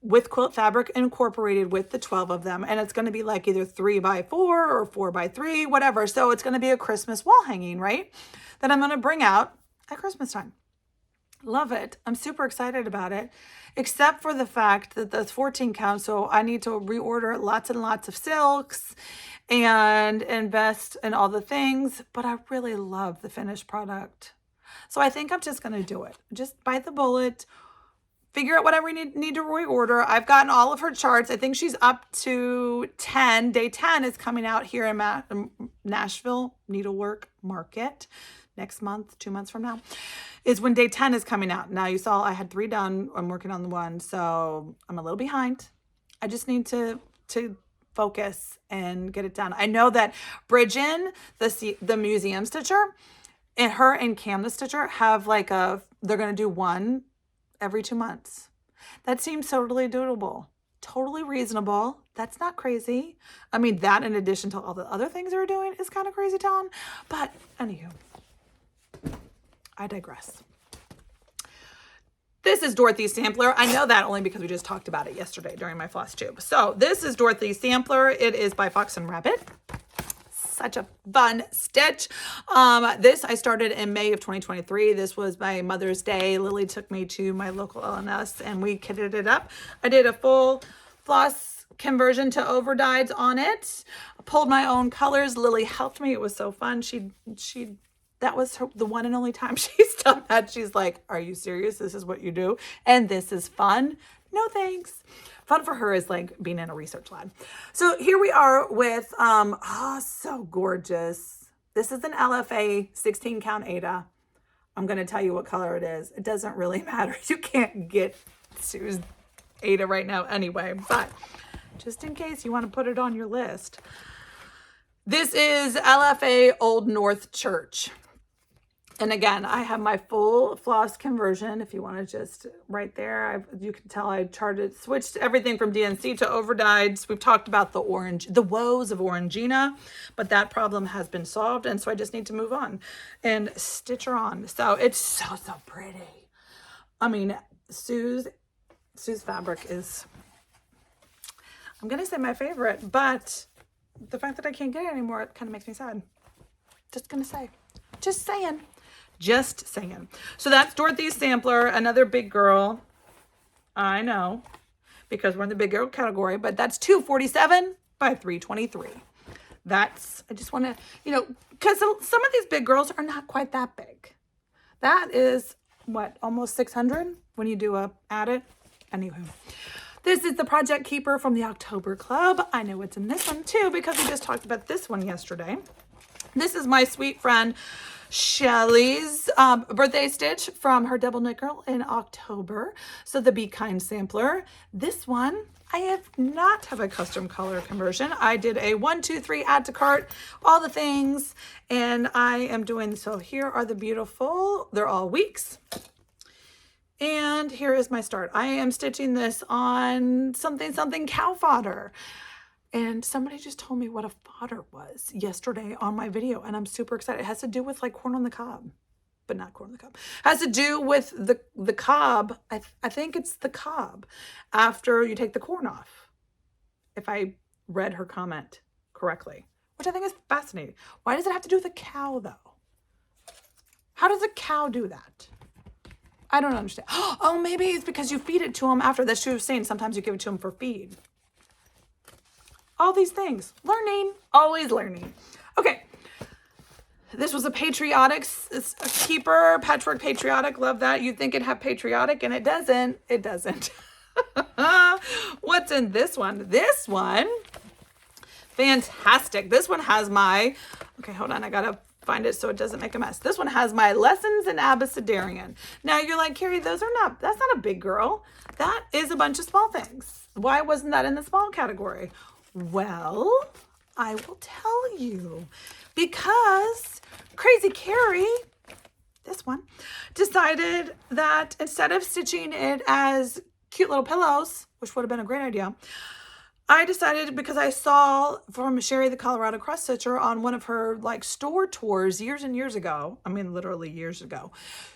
with quilt fabric incorporated with the 12 of them. And it's going to be like either 3x4 or 4x3, whatever. So it's going to be a Christmas wall hanging, right? That I'm going to bring out at Christmas time. Love it. I'm super excited about it, except for the fact that that's 14 count. So I need to reorder lots and lots of silks and invest in all the things. But I really love the finished product. So I think I'm just going to do it. Just bite the bullet, figure out what I need to reorder. I've gotten all of her charts. I think she's up to 10. Day 10 is coming out here in Nashville Needlework Market next month, 2 months from now, is when day 10 is coming out. Now you saw I had 3 done. I'm working on the 1. So I'm a little behind. I just need to focus and get it done. I know that Bridget, the museum stitcher, and her and Cam the stitcher have like they're going to do 1 every 2 months. That seems totally doable, totally reasonable. That's not crazy. I mean, that in addition to all the other things they're doing is kind of crazy town. But anywho, I digress. This is Dorothy's Sampler. I know that only because we just talked about it yesterday during my Flosstube. So this is Dorothy's Sampler. It is by Fox and Rabbit. Such a fun stitch. This I started in May of 2023. This was my Mother's Day. Lily took me to my local LNS and we kitted it up. I did a full floss conversion to overdyes on it. I pulled my own colors. Lily helped me. It was so fun. That was the one and only time she's done that. She's like, are you serious? This is what you do? And this is fun? No, thanks. Fun for her is like being in a research lab. So here we are with, so gorgeous. This is an LFA 16 count Ada. I'm going to tell you what color it is. It doesn't really matter. You can't get Sue's Ada right now anyway, but just in case you want to put it on your list. This is LFA Old North Church. And again, I have my full floss conversion. If you want to just right there, you can tell I switched everything from DNC to overdyes. We've talked about the woes of Orangina, but that problem has been solved. And so I just need to move on and stitch her on. So it's so pretty. I mean, Sue's fabric is, I'm going to say my favorite, but the fact that I can't get it anymore, it kind of makes me sad. Just saying. Just saying. So that's Dorothy's Sampler, another big girl. I know, because we're in the big girl category, but that's 247 by 323. I just want to, because some of these big girls are not quite that big. That is, almost 600 when you do add it. Anywho. This is the Project Keeper from the October Club. I know it's in this one too, because we just talked about this one yesterday. This is my sweet friend Shelly's birthday stitch from her double nickel in October. So the Be Kind sampler. This one, I have not have a custom color conversion. I did a 1, 2, 3 add to cart, all the things, and I am doing, so here are the beautiful, they're all weeks. And here is my start. I am stitching this on something cow fodder. And somebody just told me what a fodder was yesterday on my video, and I'm super excited. It has to do with like corn on the cob, but not corn on the cob. It has to do with the cob. I think it's the cob after you take the corn off, if I read her comment correctly, which I think is fascinating. Why does it have to do with a cow though? How does a cow do that? I don't understand. Oh, maybe it's because you feed it to them after. That's she was saying. Sometimes you give it to them for feed. All these things. Learning. Always learning. Okay. This was a patriotic keeper. Patchwork patriotic. Love that. You'd think it'd have patriotic, and it doesn't. It doesn't. What's in this one? This one. Fantastic. This one has my... Okay, hold on. I got to find it so it doesn't make a mess. This one has my lessons in Abecedarian. Now you're like, Kari, that's not a big girl. That is a bunch of small things. Why wasn't that in the small category? Well, I will tell you, because Crazy Kari, this one, decided that instead of stitching it as cute little pillows, which would have been a great idea, I decided, because I saw from Sherry the Colorado Cross Stitcher on one of her like store tours years and years ago, I mean literally years ago,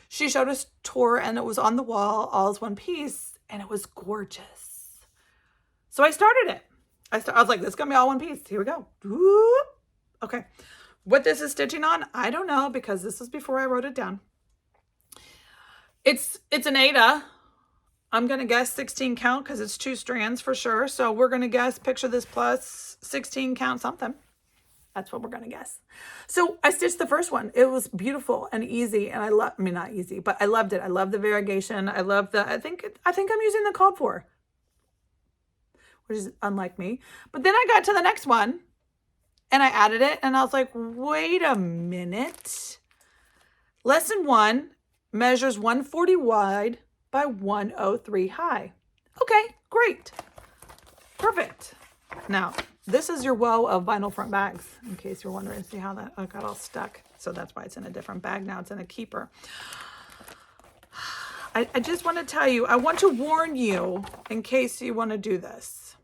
she showed us tour and it was on the wall all as one piece and it was gorgeous. So I started it. I was like, this is gonna be all one piece. Here we go. Whoop. Okay. What this is stitching on, I don't know, because this is before I wrote it down. It's an Ada. I'm going to guess 16 count because it's 2 strands for sure. So we're going to guess, picture this plus 16 count something. That's what we're going to guess. So I stitched the first one. It was beautiful and easy. And I mean, not easy, but I loved it. I love the variegation. I love I think I'm using the called for, which is unlike me. But then I got to the next one and I added it and I was like, wait a minute. Lesson 1 measures 140 wide by 103 high. Okay, great. Perfect. Now, this is your woe of vinyl front bags, in case you're wondering. See how that got all stuck? So that's why it's in a different bag now. It's in a keeper. I just want to tell you, I want to warn you in case you want to do this.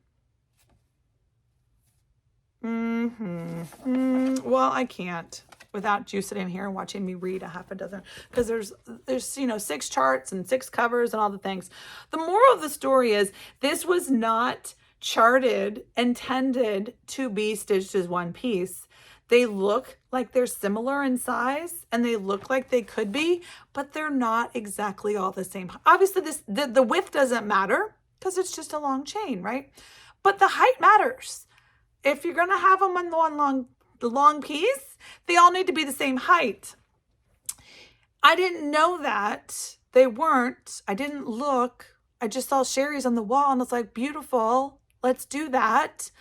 Well, I can't without you sitting here and watching me read a half a dozen, because there's 6 charts and 6 covers and all the things. The moral of the story is this was not charted, intended to be stitched as one piece. They look like they're similar in size and they look like they could be, but they're not exactly all the same. Obviously the width doesn't matter because it's just a long chain, right? But the height matters. If you're going to have them on the long piece, they all need to be the same height. I didn't know that they weren't. I didn't look. I just saw Sherry's on the wall and I was like, beautiful. Let's do that.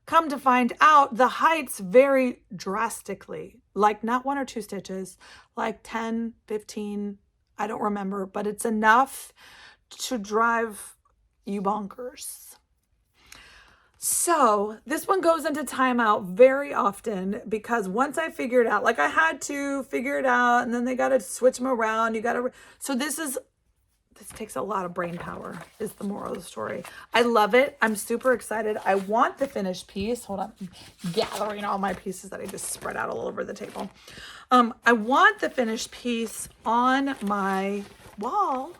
Come to find out, the heights vary drastically. Like not 1 or 2 stitches, like 10, 15, I don't remember, but it's enough to drive you bonkers. So this one goes into timeout very often because once I figured out, like I had to figure it out and then they got to switch them around. So this takes a lot of brain power is the moral of the story. I love it. I'm super excited. I want the finished piece. Hold on. I'm gathering all my pieces that I just spread out all over the table. I want the finished piece on my wall,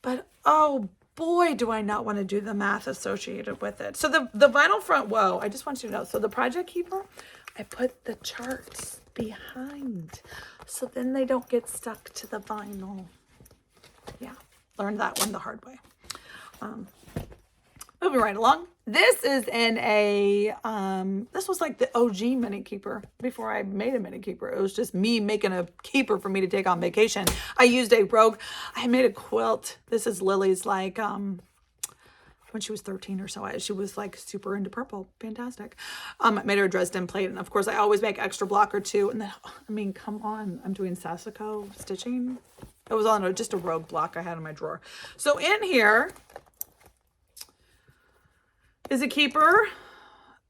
but oh boy, do I not want to do the math associated with it. So the vinyl front, whoa, I just want you to know. So the Project Keeper, I put the charts behind so then they don't get stuck to the vinyl. Yeah, learned that one the hard way. Moving right along. This is in a, this was like the OG mini keeper before I made a mini keeper. It was just me making a keeper for me to take on vacation. I used a rogue. I made a quilt. This is Lily's like, when she was 13 or so, she was like super into purple. Fantastic. I made her a Dresden plate. And of course I always make extra block or 2. And then, I mean, come on, I'm doing Sassico stitching. It was on just a rogue block I had in my drawer. So in here is a keeper.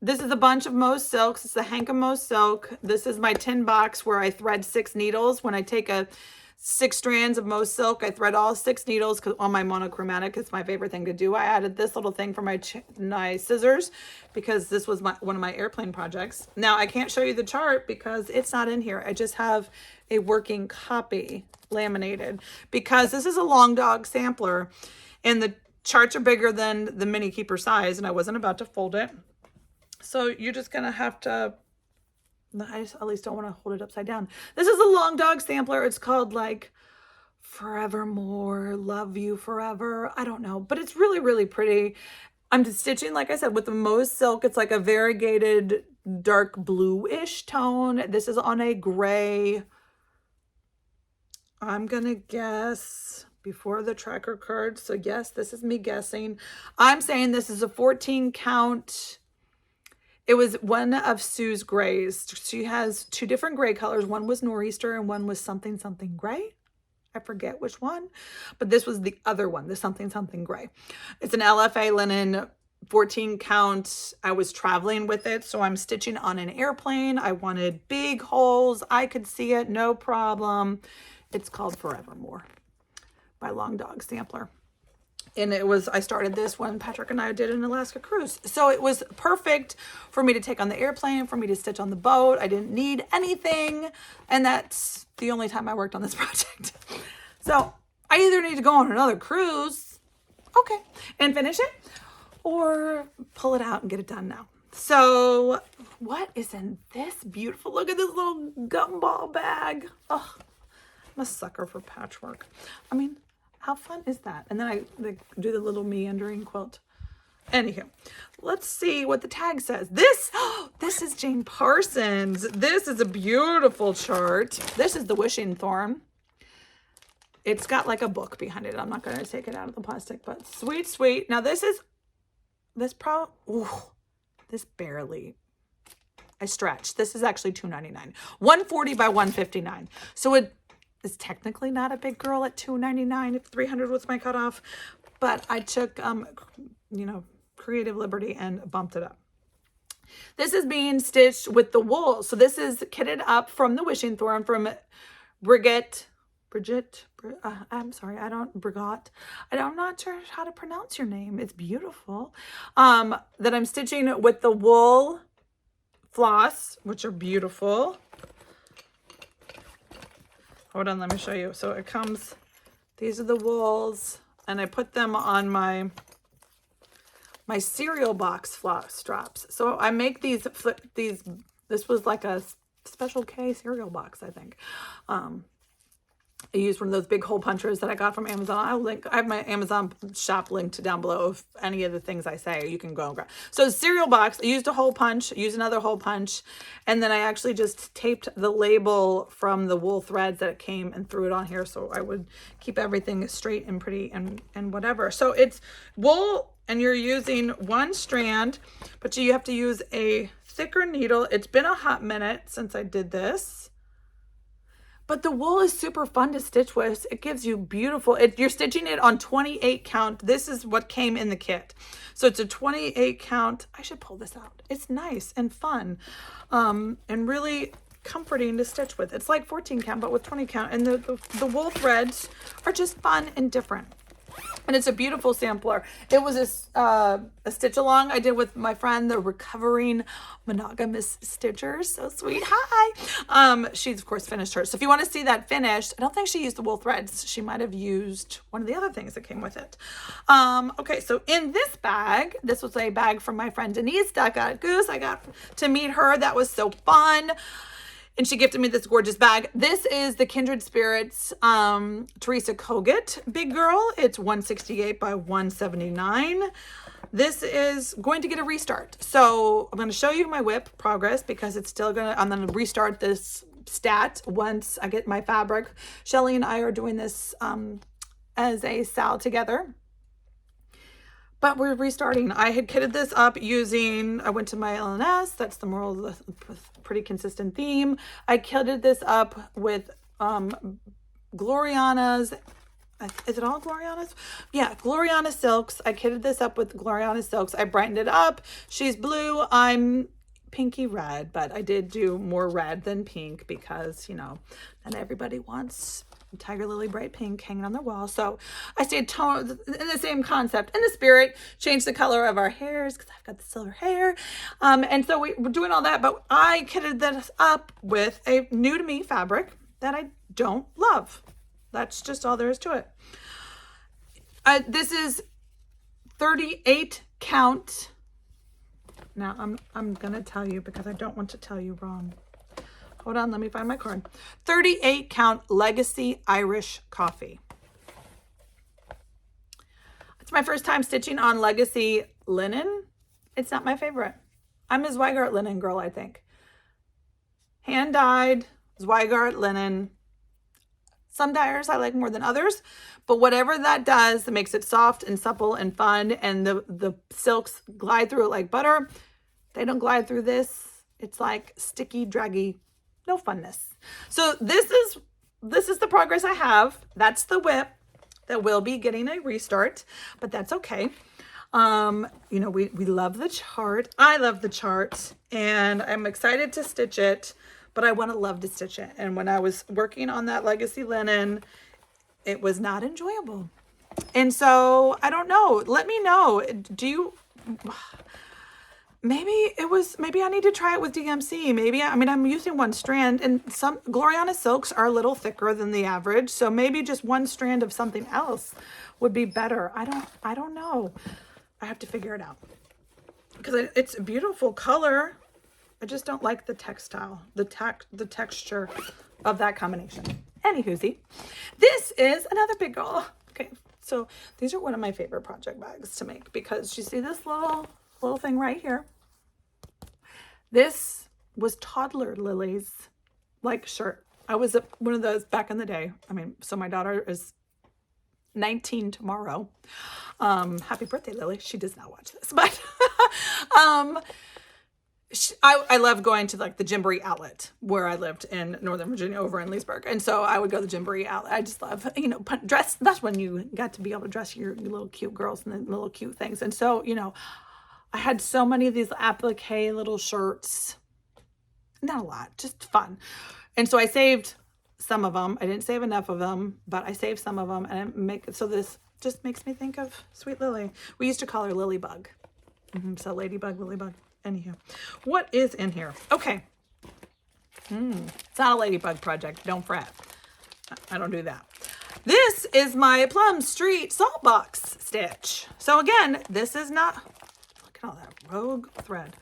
This is a bunch of Mo's silks. It's the Hank of Mo's silk. This is my tin box where I thread 6 needles. When I take a 6 strands of Mo silk. I thread all 6 needles on my monochromatic. It's my favorite thing to do. I added this little thing for my scissors because this was one of my airplane projects. Now I can't show you the chart because it's not in here. I just have a working copy laminated because this is a long dog sampler and the charts are bigger than the mini keeper size, and I wasn't about to fold it. So you're just gonna have to, I just at least don't want to hold it upside down. This is a long dog sampler. It's called like Forevermore, Love You Forever. I don't know, but it's really, really pretty. I'm just stitching, like I said, with the Mo silk. It's like a variegated dark bluish tone. This is on a gray. I'm gonna guess before the tracker card. So yes, this is me guessing. I'm saying this is a 14 count. It was one of Sue's grays. She has 2 different gray colors. One was Nor'easter and one was something something gray. I forget which one, but this was the other one, the something something gray. It's an LFA linen 14 count. I was traveling with it, so I'm stitching on an airplane. I wanted big holes. I could see it, no problem. It's called Forevermore by Long Dog Sampler. And it was, I started this when Patrick and I did an Alaska cruise. So it was perfect for me to take on the airplane, for me to stitch on the boat. I didn't need anything. And that's the only time I worked on this project. So I either need to go on another cruise, okay, and finish it, or pull it out and get it done now. So what is in this beautiful, look at this little gumball bag. Oh, I'm a sucker for patchwork. I mean, how fun is that? And then I do the little meandering quilt. Anywho, let's see what the tag says. This is Jane Parsons. This is a beautiful chart. This is the Wishing Thorn. It's got like a book behind it. I'm not going to take it out of the plastic, but sweet, sweet. Now this barely, I stretched. This is actually $2.99. 140 by 159. So it is technically not a big girl at $2.99 if 300 was my cutoff, but I took creative liberty and bumped it up. This is being stitched with the wool. So this is kitted up from the Wishing Thorn from Bridget. I'm sorry, I'm not sure how to pronounce your name. It's beautiful. That I'm stitching with the wool floss, which are beautiful. Hold on, let me show you. So it comes, these are the wools, and I put them on my cereal box floss straps. So I make these, this was like a Special K cereal box, I think. I used one of those big hole punchers that I got from Amazon. I have my Amazon shop linked down below. If any of the things I say, you can go and grab. So cereal box, I used a hole punch, used another hole punch, and then I actually just taped the label from the wool threads that it came and threw it on here so I would keep everything straight and pretty and whatever. So it's wool and you're using 1 strand, but you have to use a thicker needle. It's been a hot minute since I did this. But the wool is super fun to stitch with. It gives you beautiful, you're stitching it on 28 count. This is what came in the kit. So it's a 28 count. I should pull this out. It's nice and fun and really comforting to stitch with. It's like 14 count, but with 20 count. And the wool threads are just fun and different. And it's a beautiful sampler. It was a stitch along I did with my friend, the Recovering Monogamous Stitcher. So sweet. Hi. She's of course finished hers. So if you want to see that finished, I don't think she used the wool threads. She might have used one of the other things that came with it. Okay, so in this bag, this was a bag from my friend Denise, Duck Got Goose. I got to meet her. That was so fun. And she gifted me this gorgeous bag. This is the Kindred Spirits Teresa Kogut Big Girl. It's 168 by 179. This is going to get a restart. So I'm going to show you my WIP progress because it's still I'm going to restart this stat once I get my fabric. Shelly and I are doing this as a sal together. But we're restarting. I had kitted this up using, I went to my LNS, that's the moral of the pretty consistent theme. I kitted this up with Gloriana's, is it all Gloriana's? Yeah, Gloriana Silks. I kitted this up with Gloriana Silks. I brightened it up. She's blue. I'm pinky red, but I did do more red than pink because, not everybody wants Tiger Lily bright pink hanging on the wall. So I stayed in the same concept, in the spirit, changed the color of our hairs because I've got the silver hair. And so we're doing all that, but I kitted this up with a new to me fabric that I don't love. That's just all there is to it. This is 38 count. Now I'm gonna tell you because I don't want to tell you wrong. Hold on, let me find my card. 38 count Legacy Irish Coffee. It's my first time stitching on Legacy linen. It's not my favorite. I'm a Zweigart linen girl, I think. Hand dyed Zweigart linen. Some dyers I like more than others, but whatever that does, that makes it soft and supple and fun, and the silks glide through it like butter. They don't glide through this. It's like sticky, draggy, no funness. So this is the progress I have. That's the WIP that will be getting a restart, but that's okay. You know, we love the chart. I love the chart, and I'm excited to stitch it. But I want to love to stitch it. And when I was working on that Legacy linen, it was not enjoyable. And so I don't know. Let me know. Do you, maybe I need to try it with DMC. Maybe, I mean, I'm using one strand, and some Gloriana silks are a little thicker than the average. So maybe just one strand of something else would be better. I don't know. I have to figure it out because it's a beautiful color. I just don't like the textile, the texture of that combination. Anywhoosie, this is another big girl. Okay, so these are one of my favorite project bags to make because you see this little thing right here. This was toddler Lily's like shirt. I was one of those back in the day. I mean, so my daughter is 19 tomorrow. Happy birthday, Lily. She does not watch this, but I love going to like the Gymboree outlet where I lived in Northern Virginia over in Leesburg. And so I would go to the Gymboree outlet. I just love, you know, dress. That's when you got to be able to dress your little cute girls and the little cute things. And so, you know, I had so many of these applique little shirts, not a lot, just fun. And so I saved some of them. I didn't save enough of them, but I saved some of them, and so this just makes me think of Sweet Lily. We used to call her Lilybug. So Ladybug, Lilybug. Anywho, what is in here? Okay. It's not a ladybug project. Don't fret. I don't do that. This is my Plum Street Salt Box stitch. So again, this is not, look at all that rogue thread.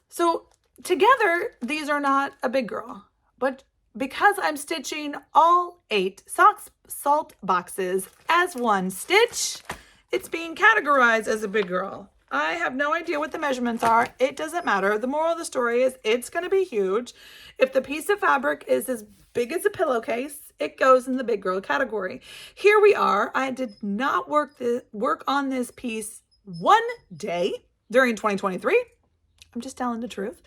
So together, these are not a big girl, but because I'm stitching all 8 salt boxes as one stitch, it's being categorized as a big girl. I have no idea what the measurements are. It doesn't matter. The moral of the story is it's going to be huge. If the piece of fabric is as big as a pillowcase, it goes in the big girl category. Here we are. I did not work on this piece one day during 2023. I'm just telling the truth.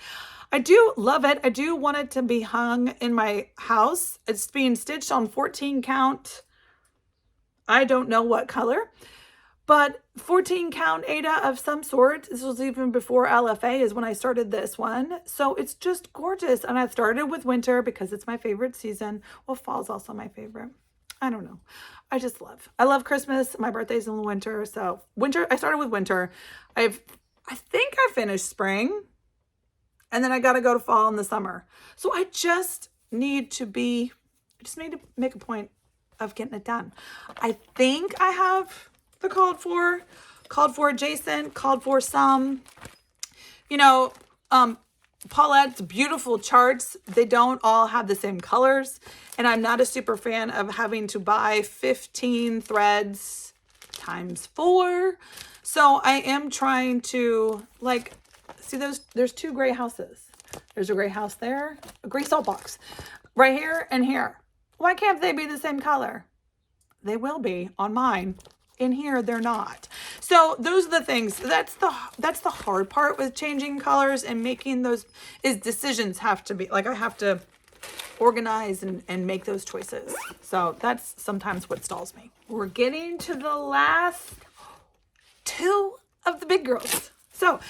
I do love it. I do want it to be hung in my house. It's being stitched on 14 count. I don't know what color. But 14 count Ada of some sort. This was even before LFA is when I started this one. So it's just gorgeous. And I started with winter because it's my favorite season. Well, fall's also my favorite. I don't know. I love Christmas. My birthday's in the winter. So winter, I started with winter. I think I finished spring. And then I got to go to fall in the summer. So I just need to make a point of getting it done. I think I have the called for adjacent, called for some, you know, Paulette's beautiful charts. They don't all have the same colors. And I'm not a super fan of having to buy 15 threads times 4. So I am trying to like, see there's 2 gray houses. There's a gray house there, a gray salt box right here and here. Why can't they be the same color? They will be on mine. In here, they're not. So those are the things. That's the hard part with changing colors and making those decisions have to be like I have to organize and make those choices. So that's sometimes what stalls me. We're getting to the last 2 of the big girls. So,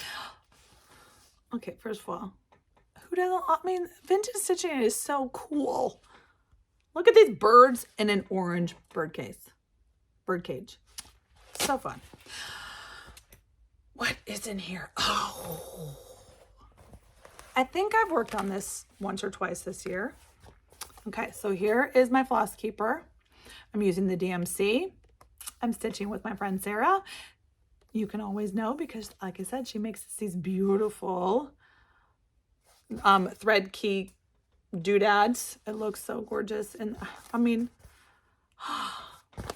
okay, first of all, who doesn't? I mean, vintage stitching is so cool. Look at these birds in an orange bird cage. So fun. What is in here? Oh, I think I've worked on this once or twice this year. Okay, so here is my floss keeper. I'm using the DMC. I'm stitching with my friend Sarah. You can always know because, like I said, she makes these beautiful thread key doodads. It looks so gorgeous. And I mean,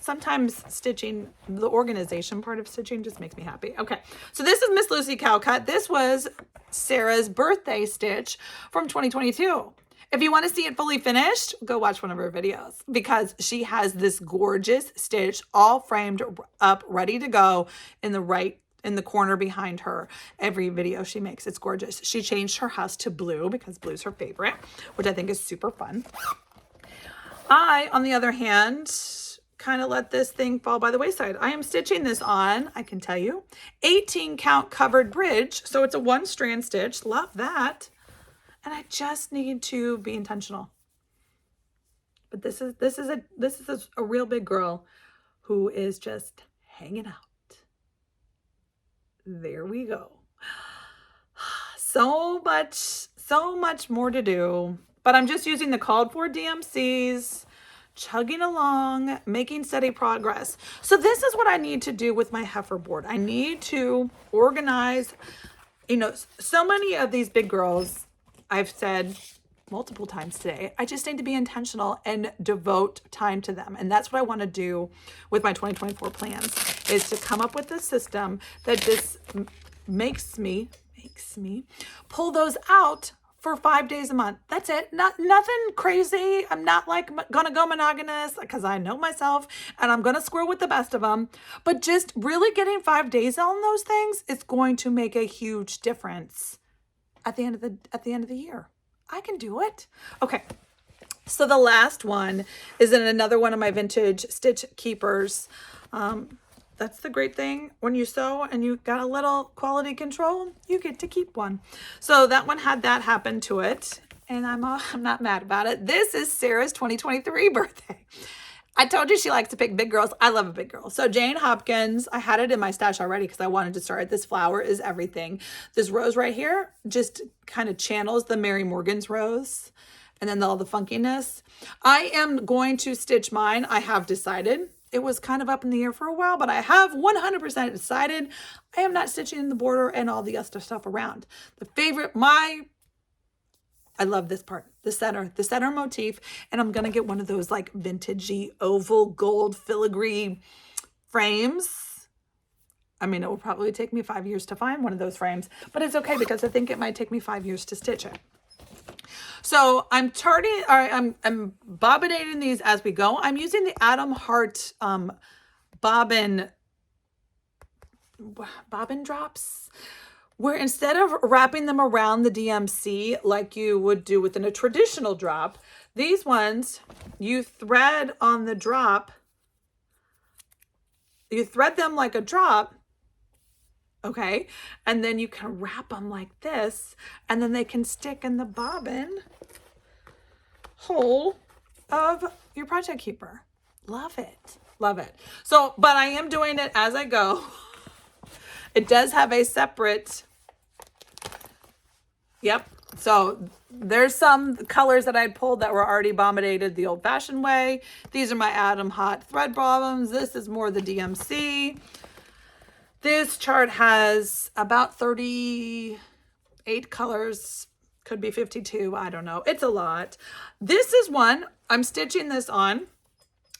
sometimes stitching, the organization part of stitching just makes me happy. Okay, so this is Miss Lucy Calcutt. This was Sarah's birthday stitch from 2022. If you want to see it fully finished, go watch one of her videos because she has this gorgeous stitch all framed up, ready to go in the corner behind her. Every video she makes, it's gorgeous. She changed her house to blue because blue's her favorite, which I think is super fun. I, on the other hand, kind of let this thing fall by the wayside. I am stitching this on, I can tell you, 18 count covered bridge. So it's a 1-strand stitch. Love that. And I just need to be intentional. But this is a real big girl who is just hanging out. There we go. So much more to do. But I'm just using the called for DMCs, chugging along, making steady progress. So this is what I need to do with my heifer board. I need to organize, you know, so many of these big girls, I've said multiple times today, I just need to be intentional and devote time to them. And that's what I want to do with my 2024 plans, is to come up with a system that just makes me pull those out for 5 days a month. That's it. Nothing crazy. I'm not like gonna go monogamous because I know myself and I'm gonna squirrel with the best of them. But just really getting 5 days on those things is going to make a huge difference at the end of the year. I can do it. Okay. So the last one is in another one of my vintage stitch keepers. That's the great thing when you sew and you got a little quality control, you get to keep one. So that one had that happen to it, and I'm not mad about it. This is Sarah's 2023 birthday. I told you she likes to pick big girls. I love a big girl. So Jane Hopkins, I had it in my stash already because I wanted to start. This flower is everything. This rose right here just kind of channels the Mary Morgan's rose, and then all the funkiness. I am going to stitch mine. I have decided. It was kind of up in the air for a while, but I have 100% decided I am not stitching in the border and all the other stuff around. I love this part, the center motif, and I'm going to get one of those like vintagey oval gold filigree frames. I mean, it will probably take me 5 years to find one of those frames, but it's okay because I think it might take me 5 years to stitch it. So I'm bobbinating these as we go. I'm using the Atom Heart bobbin drops, where instead of wrapping them around the DMC like you would do within a traditional drop, these ones you thread on the drop. You thread them like a drop. Okay, and then you can wrap them like this, and then they can stick in the bobbin hole of your project keeper. Love it. Love it. So, but I am doing it as I go. It does have a separate, yep. So there's some colors that I'd pulled that were already bombinated the old fashioned way. These are my Atom Hot thread bobbins. This is more the DMC. This chart has about 38 colors, could be 52, I don't know. It's a lot. This is one, I'm stitching this on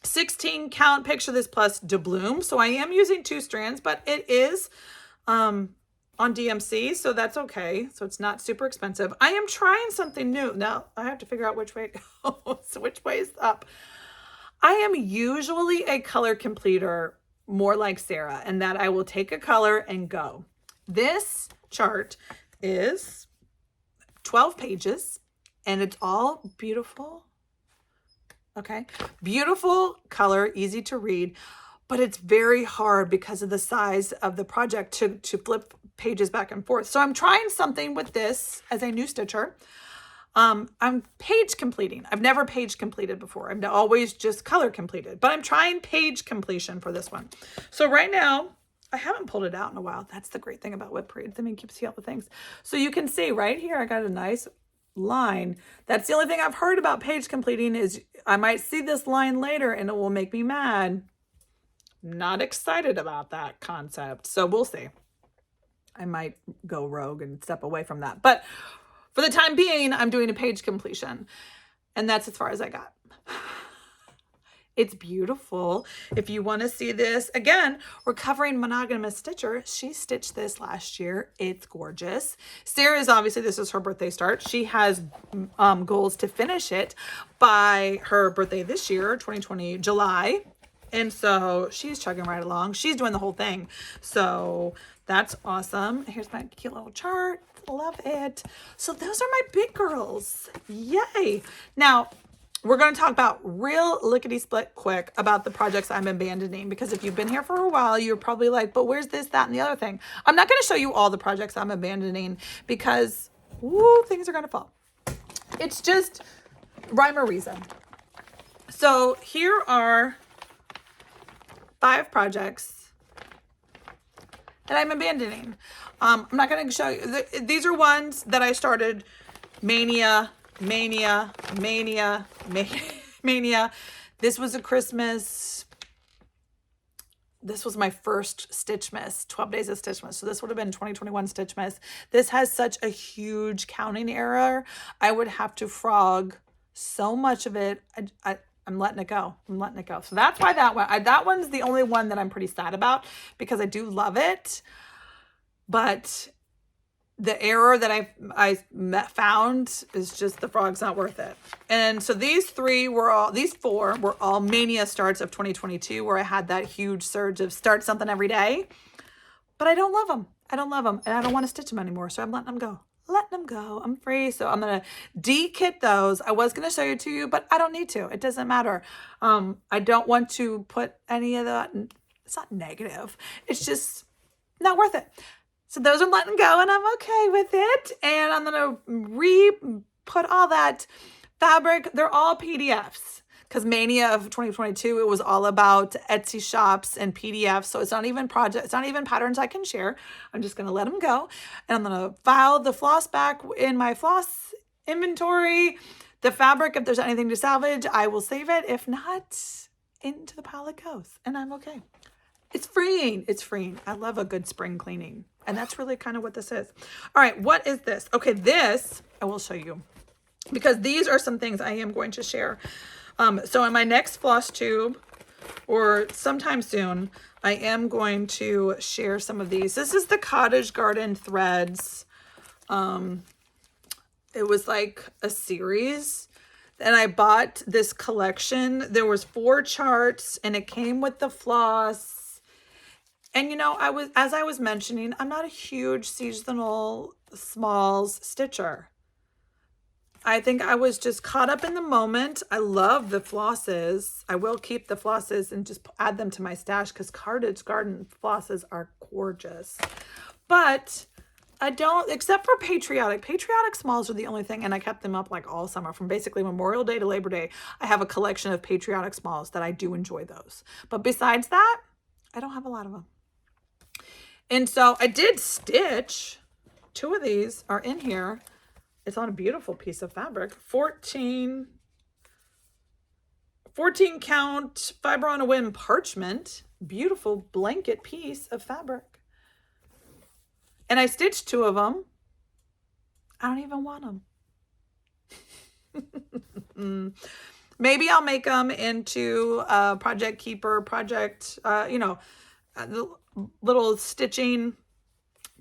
16 count, picture this plus doubloon. So I am using 2 strands, but it is on DMC, so that's okay. So it's not super expensive. I am trying something new. Now I have to figure out which way it goes, which way is up. I am usually a color completer, more like Sarah, and that I will take a color and go. This chart is 12 pages and it's all beautiful. Okay. Beautiful color, easy to read, but it's very hard because of the size of the project to flip pages back and forth. So I'm trying something with this as a new stitcher. I'm page completing. I've never page completed before. I've always just color completed, but I'm trying page completion for this one. So right now, I haven't pulled it out in a while. That's the great thing about WIP Parade. I mean, you can see all the things. So you can see right here, I got a nice line. That's the only thing I've heard about page completing is I might see this line later and it will make me mad. Not excited about that concept. So we'll see. I might go rogue and step away from that. But for the time being, I'm doing a page completion. And that's as far as I got. It's beautiful. If you want to see this, again, we're covering Monogamous Stitcher. She stitched this last year. It's gorgeous. Sarah's obviously, this is her birthday start. She has goals to finish it by her birthday this year, 2020, July. And so she's chugging right along. She's doing the whole thing. So that's awesome. Here's my cute little chart. Love it. So those are my big girls. Yay. Now, we're going to talk about real lickety-split quick about the projects I'm abandoning, because if you've been here for a while, you're probably like, but where's this, that, and the other thing? I'm not going to show you all the projects I'm abandoning because, woo, things are going to fall. It's just rhyme or reason. So here are 5 projects that I'm abandoning. I'm not going to show you. These are ones that I started mania. This was a Christmas. This was my first Stitchmas, 12 days of Stitchmas. So this would have been 2021 Stitchmas. This has such a huge counting error. I would have to frog so much of it. I'm letting it go. I'm letting it go. So that's why that one, that one's the only one that I'm pretty sad about because I do love it. But the error that I found is just the frog's not worth it. And so these 4 were all mania starts of 2022 where I had that huge surge of start something every day. But I don't love them. I don't love them. And I don't want to stitch them anymore. So I'm letting them go. Letting them go. I'm free. So I'm going to de-kit those. I was going to show you to you, but I don't need to. It doesn't matter. I don't want to put any of that. It's not negative. It's just not worth it. So those are letting go and I'm okay with it. And I'm going to re-put all that fabric. They're all PDFs because Mania of 2022, it was all about Etsy shops and PDFs. So it's not even project. It's not even patterns I can share. I'm just going to let them go. And I'm going to file the floss back in my floss inventory. The fabric, if there's anything to salvage, I will save it. If not, into the pile it goes. And I'm okay. It's freeing. It's freeing. I love a good spring cleaning. And that's really kind of what this is. All right, what is this? Okay, this I will show you because these are some things I am going to share. So in my next floss tube or sometime soon, I am going to share some of these. This is the Cottage Garden Threads. It was like a series. And I bought this collection. There was 4 charts and it came with the floss. And you know, as I was mentioning, I'm not a huge seasonal smalls stitcher. I think I was just caught up in the moment. I love the flosses. I will keep the flosses and just add them to my stash because Cottage Garden flosses are gorgeous. But I don't, except for patriotic smalls are the only thing, and I kept them up like all summer from basically Memorial Day to Labor Day. I have a collection of patriotic smalls that I do enjoy those. But besides that, I don't have a lot of them. And so I did stitch. 2 of these are in here. It's on a beautiful piece of fabric. 14 count fiber on a whim parchment. Beautiful blanket piece of fabric. And I stitched 2 of them. I don't even want them. Maybe I'll make them into a Project Keeper, little stitching.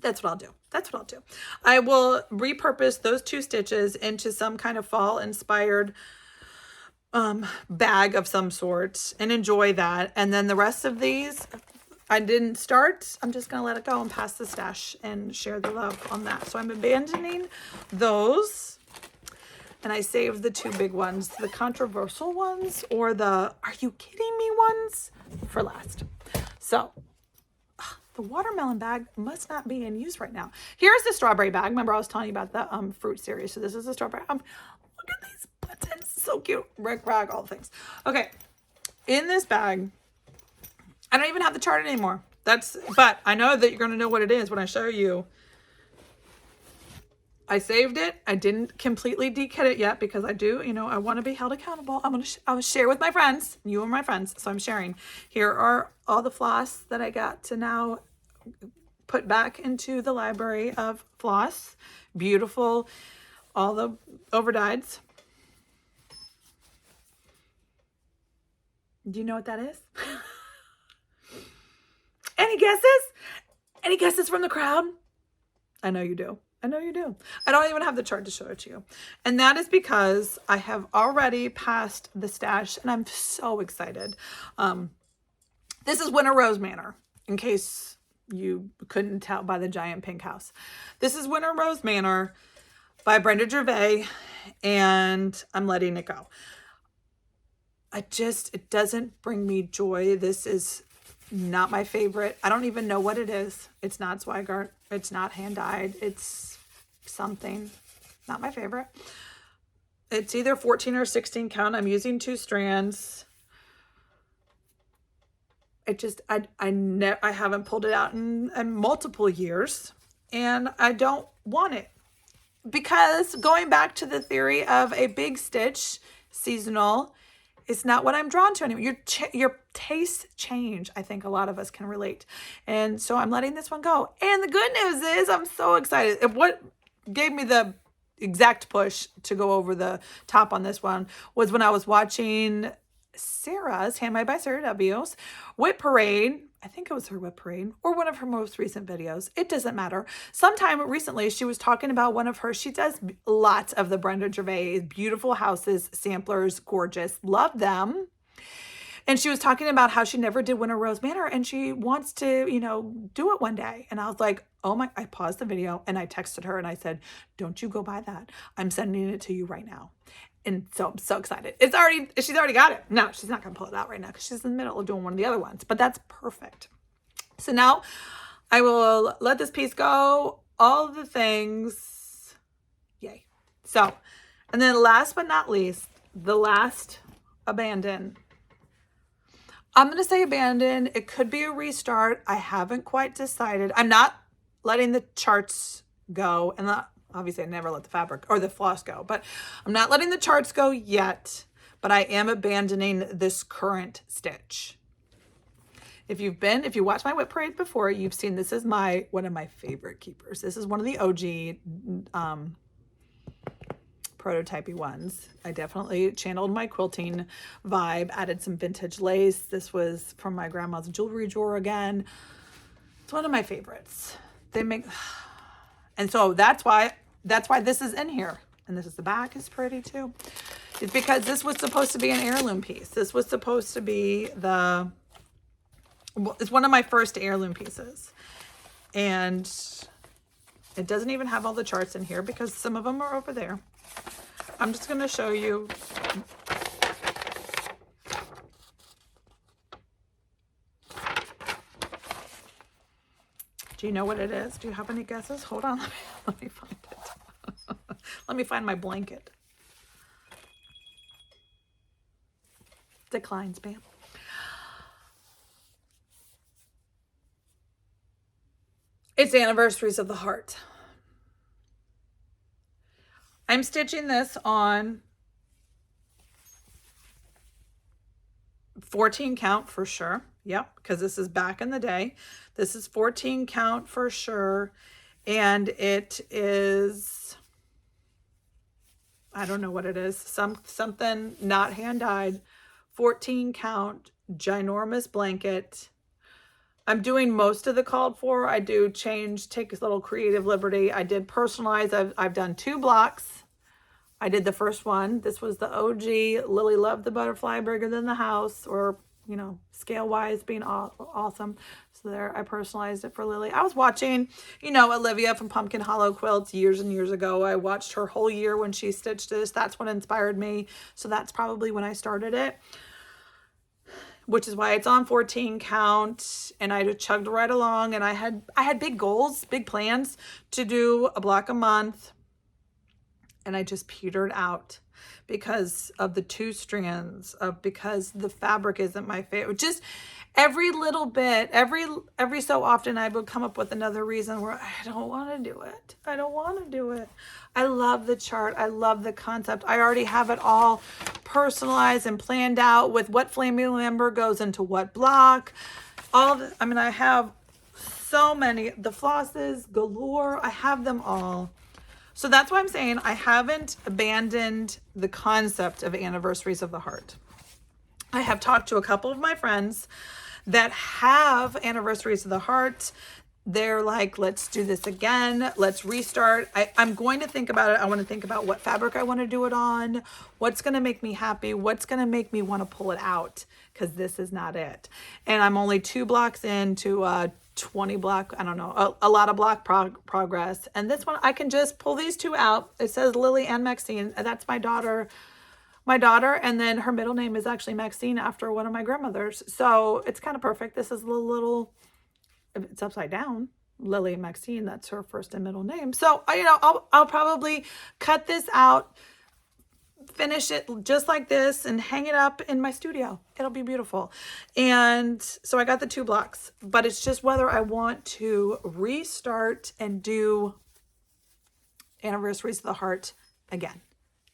That's what I'll do. That's what I'll do. I will repurpose those 2 stitches into some kind of fall inspired bag of some sort and enjoy that. And then the rest of these I didn't start. I'm just going to let it go and pass the stash and share the love on that. So I'm abandoning those. And I saved the 2 big ones, the controversial ones or the are you kidding me ones for last. So the watermelon bag must not be in use right now. Here's the strawberry bag. Remember I was telling you about the fruit series. So this is the strawberry. Look at these buttons. So cute. Rick rag, all the things. Okay. In this bag, I don't even have the chart anymore. But I know that you're going to know what it is when I show you. I saved it. I didn't completely dekit it yet because I do, I want to be held accountable. I'll share with my friends. You are my friends, so I'm sharing. Here are all the floss that I got to now put back into the library of floss. Beautiful. All the overdyes. Do you know what that is? Any guesses? Any guesses from the crowd? I know you do. I know you do. I don't even have the chart to show it to you. And that is because I have already passed the stash and I'm so excited. This is Winter Rose Manor, in case you couldn't tell by the giant pink house. This is Winter Rose Manor by Brenda Gervais, and I'm letting it go. It doesn't bring me joy. This is not my favorite. I don't even know what it is. It's not Swigart. It's not hand-dyed. It's something. Not my favorite. It's either 14 or 16 count. I'm using 2 strands. I haven't pulled it out in multiple years, and I don't want it. Because going back to the theory of a big stitch, seasonal, it's not what I'm drawn to anymore. Your tastes change. I think a lot of us can relate. And so I'm letting this one go. And the good news is I'm so excited. What gave me the exact push to go over the top on this one was when I was watching Sarah's, Handmade by Sarah W's, WIP Parade. I think it was her WIP Parade or one of her most recent videos. It doesn't matter. Sometime recently, she was talking about she does lots of the Brenda Gervais, beautiful houses, samplers, gorgeous, love them. And she was talking about how she never did Winter Rose Manor and she wants to, do it one day. And I was like, I paused the video and I texted her and I said, don't you go buy that. I'm sending it to you right now. And so I'm so excited. She's already got it. No, she's not going to pull it out right now because she's in the middle of doing one of the other ones, but that's perfect. So now I will let this piece go. All the things. Yay. So, and then last but not least, the last abandon. I'm going to say abandon. It could be a restart. I haven't quite decided. I'm not letting the charts go, and obviously I never let the fabric or the floss go, but I'm not letting the charts go yet, but I am abandoning this current stitch. If you watched my WIP Parade before, you've seen this is one of my favorite keepers. This is one of the OG prototypey ones. I definitely channeled my quilting vibe, added some vintage lace. This was from my grandma's jewelry drawer again. It's one of my favorites. And so that's why this is in here. And the back is pretty too. It's because this was supposed to be an heirloom piece. This was supposed to be it's one of my first heirloom pieces. And it doesn't even have all the charts in here because some of them are over there. I'm just going to show you. Do you know what it is? Do you have any guesses? Hold on. Let me find it. Let me find my blanket. Decline spam. It's Anniversaries of the Heart. I'm stitching this on 14 count for sure. Yep, because this is back in the day. This is 14 count for sure. And it is, I don't know what it is. Something not hand-dyed. 14 count, ginormous blanket. I'm doing most of the called for. I do take a little creative liberty. I did personalize. I've done 2 blocks. I did the first one. This was the OG Lily Loved the Butterfly Bigger Than the House, or scale wise being awesome. So there, I personalized it for Lily. I was watching, Olivia from Pumpkin Hollow Quilts years and years ago. I watched her whole year when she stitched this. That's what inspired me. So that's probably when I started it. which is why it's on 14 count. And I just chugged right along, and I had big goals, big plans to do a block a month. And I just petered out because of the 2 strands, because the fabric isn't my favorite. Just every little bit, every so often I would come up with another reason where I don't want to do it. I don't want to do it. I love the chart. I love the concept. I already have it all personalized and planned out with what flaming lumber goes into what block. I mean, I have so many, the flosses galore. I have them all. So that's why I'm saying I haven't abandoned the concept of anniversaries of the heart. I have talked to a couple of my friends that have anniversaries of the heart. They're like, let's do this again. Let's restart. I'm going to think about it. I want to think about what fabric I want to do it on. What's going to make me happy? What's going to make me want to pull it out? Because this is not it. And I'm only 2 blocks into 20 block, I don't know, a lot of block progress. And this one, I can just pull these 2 out. It says Lily and Maxine. That's my daughter. And then her middle name is actually Maxine after one of my grandmothers. So it's kind of perfect. This is the little, it's upside down. Lily Maxine, that's her first and middle name. So, I'll probably cut this out, finish it just like this, and hang it up in my studio. It'll be beautiful. And so I got the 2 blocks, but it's just whether I want to restart and do anniversaries of the heart again.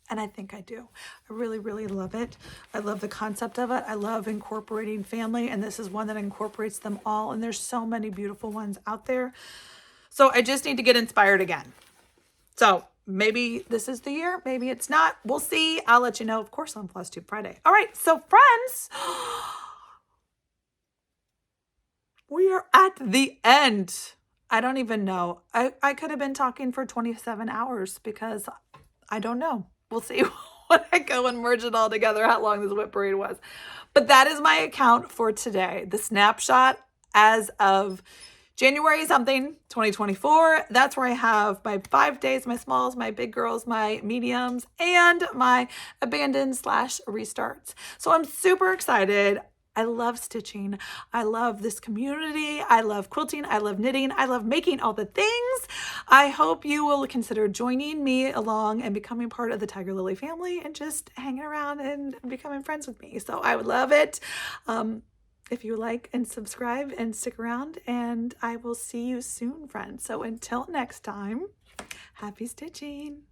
And I think I do. I really, really love it. I love the concept of it. I love incorporating family, and this is one that incorporates them all. And there's so many beautiful ones out there. So I just need to get inspired again. So maybe this is the year. Maybe it's not. We'll see. I'll let you know, of course, on Flosstube Friday. All right. So friends, we are at the end. I don't even know. I could have been talking for 27 hours because I don't know. We'll see when I go and merge it all together, how long this WIP Parade was. But that is my account for today. The snapshot as of January something, 2024. That's where I have my 5 days, my smalls, my big girls, my mediums, and my abandoned / restarts. So I'm super excited. I love stitching. I love this community. I love quilting. I love knitting. I love making all the things. I hope you will consider joining me along and becoming part of the Tiger Lily family and just hanging around and becoming friends with me. So I would love it. If you like and subscribe and stick around, and I will see you soon, friends. So until next time, happy stitching.